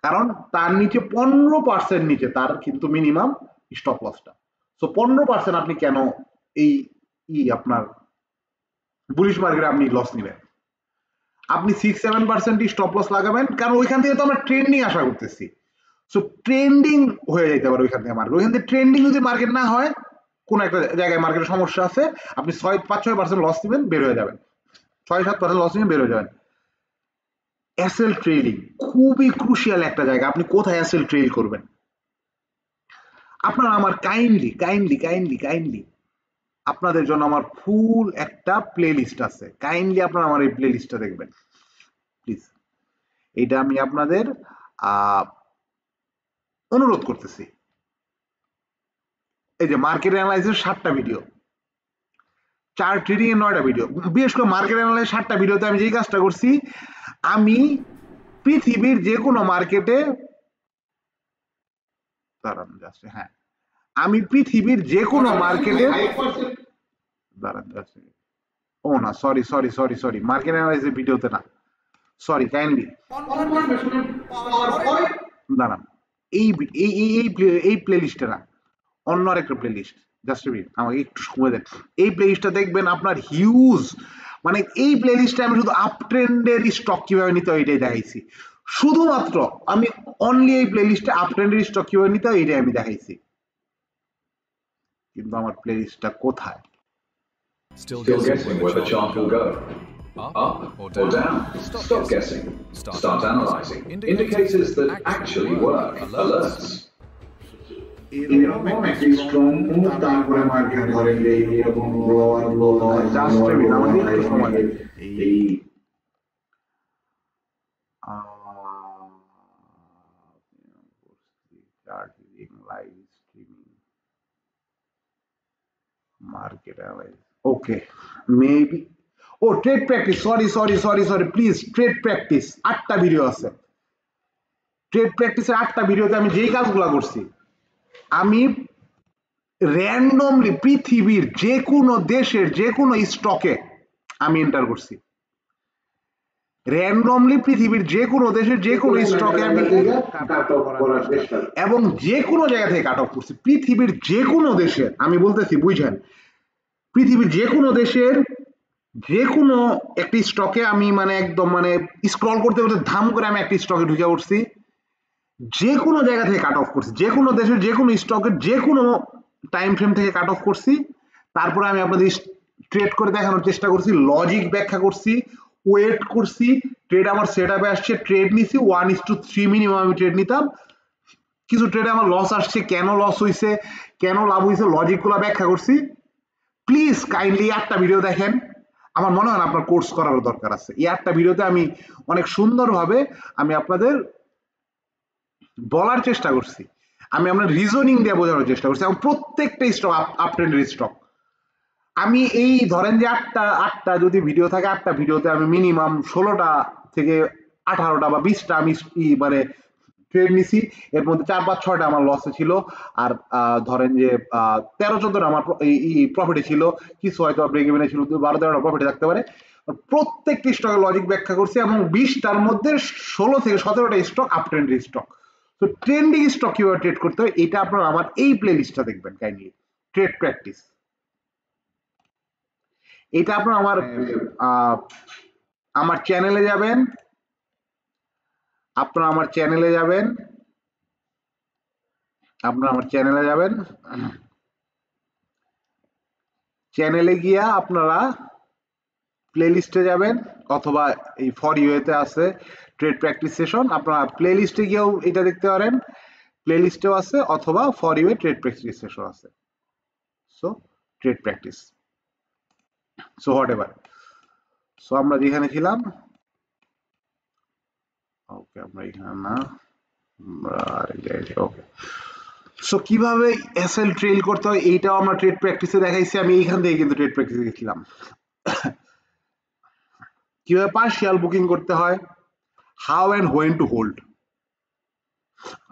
কারণ তার নিচে 15% নিচে তার কিন্তু মিনিমাম স্টপ লসটা। সো 15% আপনি কেন এই আপনার বুলিশ মার্কেটে আপনি লস নেবেন, আপনি 6-7% স্টপ লস লাগাবেন, কারণ ওইখান থেকে তো আমরা ট্রেন্ডিং আশা করতেছি। সো ট্রেন্ডিং হয়ে যেতে পারে ওইখান থেকে মার্কেট, ওইখান থেকে ট্রেন্ডিং যদি মার্কেট না হয়, কোন একটা জায়গায় মার্কেটের সমস্যা আছে, আপনি 5-6% লস নেবেন, বের হয়ে যাবেন, 6-7% লস নেবেন, বের হয়ে যাবেন। এসএল ট্রেডিং খুবই ক্রুশিয়াল একটা জায়গা। আপনি কোথায় এসএল ট্রেড করবেন? আপনারা আমার কাইন্ডলি আপনাদের জন্য আমার ফুল একটা প্লে লিস্ট আছে, কাইন্ডলি আপনারা আমার এই প্লে লিস্টটা দেখবেন প্লিজ। এটা আমি আপনাদের অনুরোধ করতেছি। এই যে মার্কেট অ্যানালাইসিস 7টা ভিডিও, চার্ট ট্রেডিং এর 9টা ভিডিও, বিশেষ করে মার্কেট অ্যানালাইসিস 7টা ভিডিওতে আমি যেই কাজটা করছি, আমি পৃথিবীর যে কোনো মার্কেটে দাঁড়ান জাস্ট, হ্যাঁ আমি পৃথিবীর যে কোনো মার্কেটে দাঁড়ান জাস্ট, ও না সরি মার্কেট অ্যানালাইসিস ভিডিওতে না, সরি কাইন্ডলি দাঁড়ান, এই এই এই এই প্লে লিস্টে না, অন্য আরেকটা প্লে লিস্ট, জাস্ট মিনিট আমাকে একটু সময় দেন। এই প্লে লিস্টটা দেখবেন আপনার হিউজ, মানে এই প্লে লিস্টে আমি শুধু আপ ট্রেন্ডের স্টক কিভাবে নিতে হয় এটাই দেখাইছি, শুধুমাত্র আমি অনলি এই প্লে লিস্টে আপ ট্রেন্ডের স্টক কিভাবে নিতে হয় এটাই আমি দেখাইছি। কিন্তু আমার প্লে লিস্টটা কোথায়? Still guessing where the chart will go. Up or down? Stop guessing. Start analyzing. Indicators that actually work. Alerts. এরকম একটি স্ট্রং মুভ, তারপরে মার্কেট ধরে এরকম লোয়ার এই live streaming market analysis, okay maybe, ও trade practice, sorry please, trade practice 8টা video আছে। Trade প্র্যাকটিসের 8টা ভিডিওতে আমি যেই কাজগুলো করছি, আমি র্যান্ডমলি পৃথিবীর যে কোনো দেশের যে কোনো স্টকে আমি এন্টার করছি, র্যান্ডমলি পৃথিবীর যে কোনো দেশের যে কোনো স্টকে আমি এবং যে কোনো জায়গা থেকে কাট অফ করছি, পৃথিবীর যে কোনো দেশের, আমি বলতেছি বুঝেন, পৃথিবীর যে কোনো দেশের যে কোনো একটি স্টকে আমি মানে একদম মানে স্ক্রল করতে করতে ধাম করে আমি একটি স্টকে ঢুকে উঠছি, যে কোনো জায়গা থেকে কাট অফ করছি, যে কোনো দেশের যে কোনো স্টকের যে কোনো টাইম ফ্রেম থেকে কাট অফ করছি, তারপরে আমি আপনাদের ট্রেড করে দেখানোর চেষ্টা করছি, লজিক ব্যাখ্যা করছি, ওয়েট করছি, ট্রেড আমার সেট আপে আসছে, ট্রেড নিছি 1:3 মিনিমাম আমি ট্রেড নিতাম, কিছু ট্রেডে আমার লস আসছে, কেন লস হয়েছে, কেন লাভ হয়েছে, লজিকগুলো ব্যাখ্যা করছি। প্লিজ কাইন্ডলি 8টা ভিডিও দেখেন, আমার মনে হয় না আপনার কোর্স করার দরকার আছে। এই 8টা ভিডিওতে আমি অনেক সুন্দরভাবে আমি আপনাদের বলার চেষ্টা করছি, আমি আপনার রিজনিং দিয়ে বোঝানোর চেষ্টা করছি, এবং প্রত্যেকটা স্টক আপ ট্রেন্ডের স্টক আমি এই ধরেন যে 8টা যদি ভিডিও থাকে, 8টা ভিডিওতে আমি মিনিমাম 16টা থেকে 18টা বা 20টা আমি মানে ট্রেড নিছি, এর মধ্যে 4-5-6টা আমার লসে ছিল, আর ধরেন যে 13-14টা আমার প্রফিটে ছিল, কিছু হয়তো ব্রেক ইভেনে ছিল, 12-13টা প্রফিটে থাকতে পারে। প্রত্যেকটি স্টকের লজিক ব্যাখ্যা করছি, এবং 20টার মধ্যে 16 থেকে 17টা স্টক আপ ট্রেন্ডের স্টক। তো ট্রেন্ডিং স্টক কিভাবে ট্রেড করতে হয় এটা আপনারা আমার এই প্লে লিস্টটা দেখবেন কাইন্ডলি, ট্রেড প্র্যাকটিস। এটা আপনারা আমার চ্যানেলে যাবেন, আপনারা আমার চ্যানেলে যাবেন, চ্যানেলে গিয়া আপনারা প্লে লিস্টে যাবেন, অথবা এই ফর ইউতে আছে ট্রেড প্র্যাকটিস সেশন, আপনারা প্লে লিস্টে গিয়েও এটা দেখতে পারেন, প্লে লিস্টেও আছে, অথবা for you trade practice session আছে। So trade practice, so whatever, so আমরা যেখানে ছিলাম, ওকে আমরা এখানে না, ওকে। সো কিভাবে এসএল ট্রেল করতে হয় এইটাও আমরা ট্রেড প্র্যাকটিসে দেখাইছি, আমি এইখান থেকে কিন্তু ট্রেড প্র্যাকটিসে গেছিলাম। কিভাবে পার্শিয়াল বুকিং করতে হয়, how and when to hold,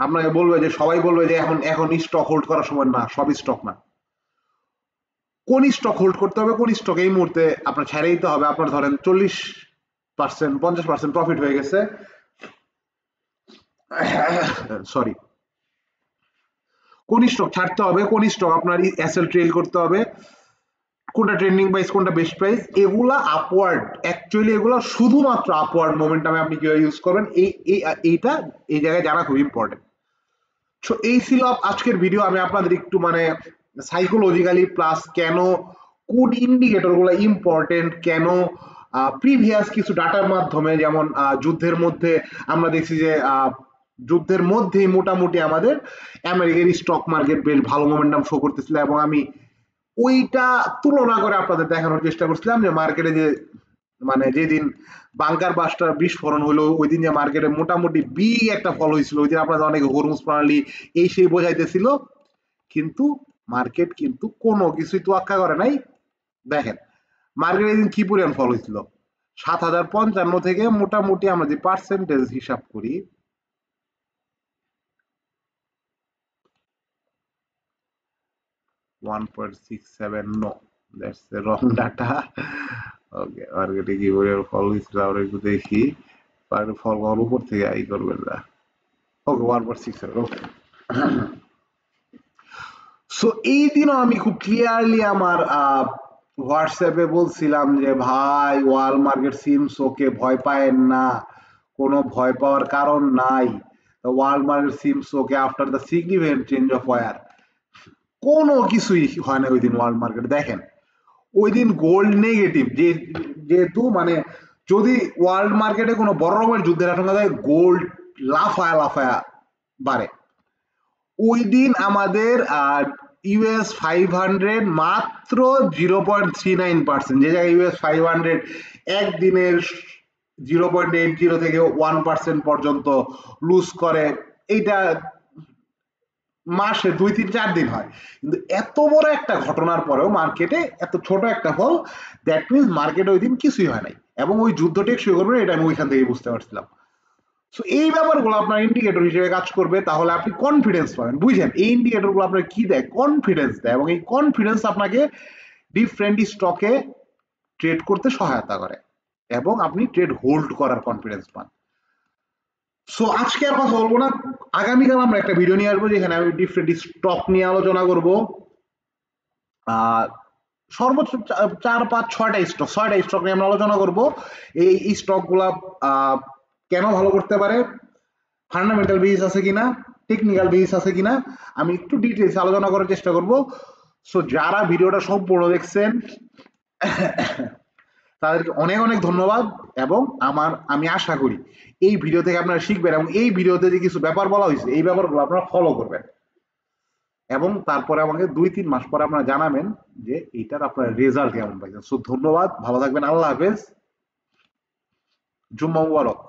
আপনাকে বলবে যে সবাই বলবে যে এখন স্টক হোল্ড করার সময় না, সব স্টক না, কোন স্টক হোল্ড করতে হবে, কোন স্টক এই মুহূর্তে আপনার ছেড়ে দিতে হবে, আপনার ধরেন 40% 50% প্রফিট হয়ে গেছে, সরি, কোন স্টক ছাড়তে হবে, কোন স্টক আপনার এসএল ট্রেল করতে হবে, কোনটা ট্রেন্ডিং প্রাইস, কোনটা বেস্ট প্রাইস, এগুলা আপওয়ার্ড, অ্যাকচুয়ালি এগুলো শুধুমাত্র আপওয়ার্ড মোমেন্টামে আপনি কিভাবে ইউজ করবেন এইটা এই জায়গায় জানা খুব ইম্পর্টেন্ট। সো এই ছিল আজকের ভিডিও, আমি আপনাদের একটু মানে সাইকোলজিক্যালি প্লাস কেন কোন ইন্ডিকেটর গুলো ইম্পর্টেন্ট, কেন প্রিভিয়াস কিছু ডাটার মাধ্যমে, যেমন যুদ্ধের মধ্যে আমরা দেখছি যে যুদ্ধের মধ্যেই মোটামুটি আমাদের আমেরিকার স্টক মার্কেট বেশ ভালো মোমেন্টাম শো করতেছিল, এবং আমি ওইটা তুলনা করে আপনাদের দেখানোর চেষ্টা করছিলাম যে মার্কেটে যে মানে যেদিন বাংকার বাস্টার বিস্ফোরণ হলো ওই দিন যে মার্কেটে মোটামুটি বিগ একটা ফল হয়েছিল, ওই দিন আপনাদের অনেকে হরমুজ প্রণালী এই সেই বোঝাইতেছিল, কিন্তু মার্কেট কিন্তু কোনো কিছুই তোয়াক্কা করে নাই। দেখেন মার্কেটে দিন কি পরিমাণ ফল হয়েছিল, ৭,০৫৫ থেকে মোটামুটি আমরা যে পার্সেন্টেজ হিসাব করি, no, that's the wrong data. ওকে, মার্কেটে কি পরিমাণ ফল হয়েছিল আমরা একটু দেখি। ফল হওয়ার উপর থেকে আই করবেন না। ওকে, 1.67, ওকে। সো এই দিনও আমি খুব ক্লিয়ারলি আমার হোয়াটসঅ্যাপে বলছিলাম যে ভাই ওয়াল মার্কেট সিমস ওকে, ভয় পায়েন না, কোনো ভয় পাওয়ার কারণ নাই। Wall market seems okay after the significant change of war. কোনো কিছুই হয় না ওই দিন ওয়ার্ল্ড মার্কেট। দেখেন ওই দিন গোল্ড নেগেটিভ, যেহেতু মানে যদি ওয়ার্ল্ড মার্কেটে কোনো বড় রকমের যুদ্ধের আশঙ্কা থাকে, গোল্ড লাফায়া লাফায়া বাড়ে। ওই দিন আমাদের ইউএস 500 মাত্র 0.39%, যে জায়গায় ইউএস 500 একদিনের 0.80 থেকে 1% পর্যন্ত লুজ করে, এইটা মাসে 2-3-4 দিন হয়। কিন্তু এত বড় একটা ঘটনার পরেও মার্কেটে এত ছোট একটা ফল, দ্যাট মিনস মার্কেটে ওই দিন কিছুই হয় নাই, এবং ওই যুদ্ধ টেকসই করবে এটা আমি ওইখান থেকে বুঝতে পারছিলাম। সো এই ব্যাপারগুলো আপনার ইন্ডিকেটর হিসেবে কাজ করবে, তাহলে আপনি কনফিডেন্স পাবেন। বুঝছেন, এই ইন্ডিকেটরগুলো আপনার কি দেয়? কনফিডেন্স দেয়, এবং এই কনফিডেন্স আপনাকে ডিফারেন্ট স্টকে ট্রেড করতে সহায়তা করে, এবং আপনি ট্রেড হোল্ড করার কনফিডেন্স পান। সো আজকে আর কথা বলবো না, আগামীকাল আমরা একটা ভিডিও নিয়ে আসবো যেখানে আমি ডিফারেন্ট স্টক নিয়ে আলোচনা করব। সর্বোচ্চ 4-5-6টা স্টক, 6টা স্টক নিয়ে আমরা আলোচনা করব। এই স্টক গুলা কেন ভালো করতে পারে, ফান্ডামেন্টাল বেসিস আছে কিনা, টেকনিক্যাল বেসিস আছে কিনা, আমি একটু ডিটেইলস আলোচনা করার চেষ্টা করব। সো যারা ভিডিওটা সম্পূর্ণ দেখছেন তাদেরকে অনেক অনেক ধন্যবাদ, এবং আমি আশা করি এই ভিডিও থেকে আপনারা শিখবেন, এবং এই ভিডিওতে যে কিছু ব্যাপার বলা হয়েছে এই ব্যাপারগুলো আপনারা ফলো করবেন, এবং তারপরে আমাকে 2-3 মাস পরে আপনারা জানাবেন যে এইটার আপনার রেজাল্ট কেমন পাইছেন। সো ধন্যবাদ, ভালো থাকবেন, আল্লাহ হাফেজ, জুম্মা মুবারক।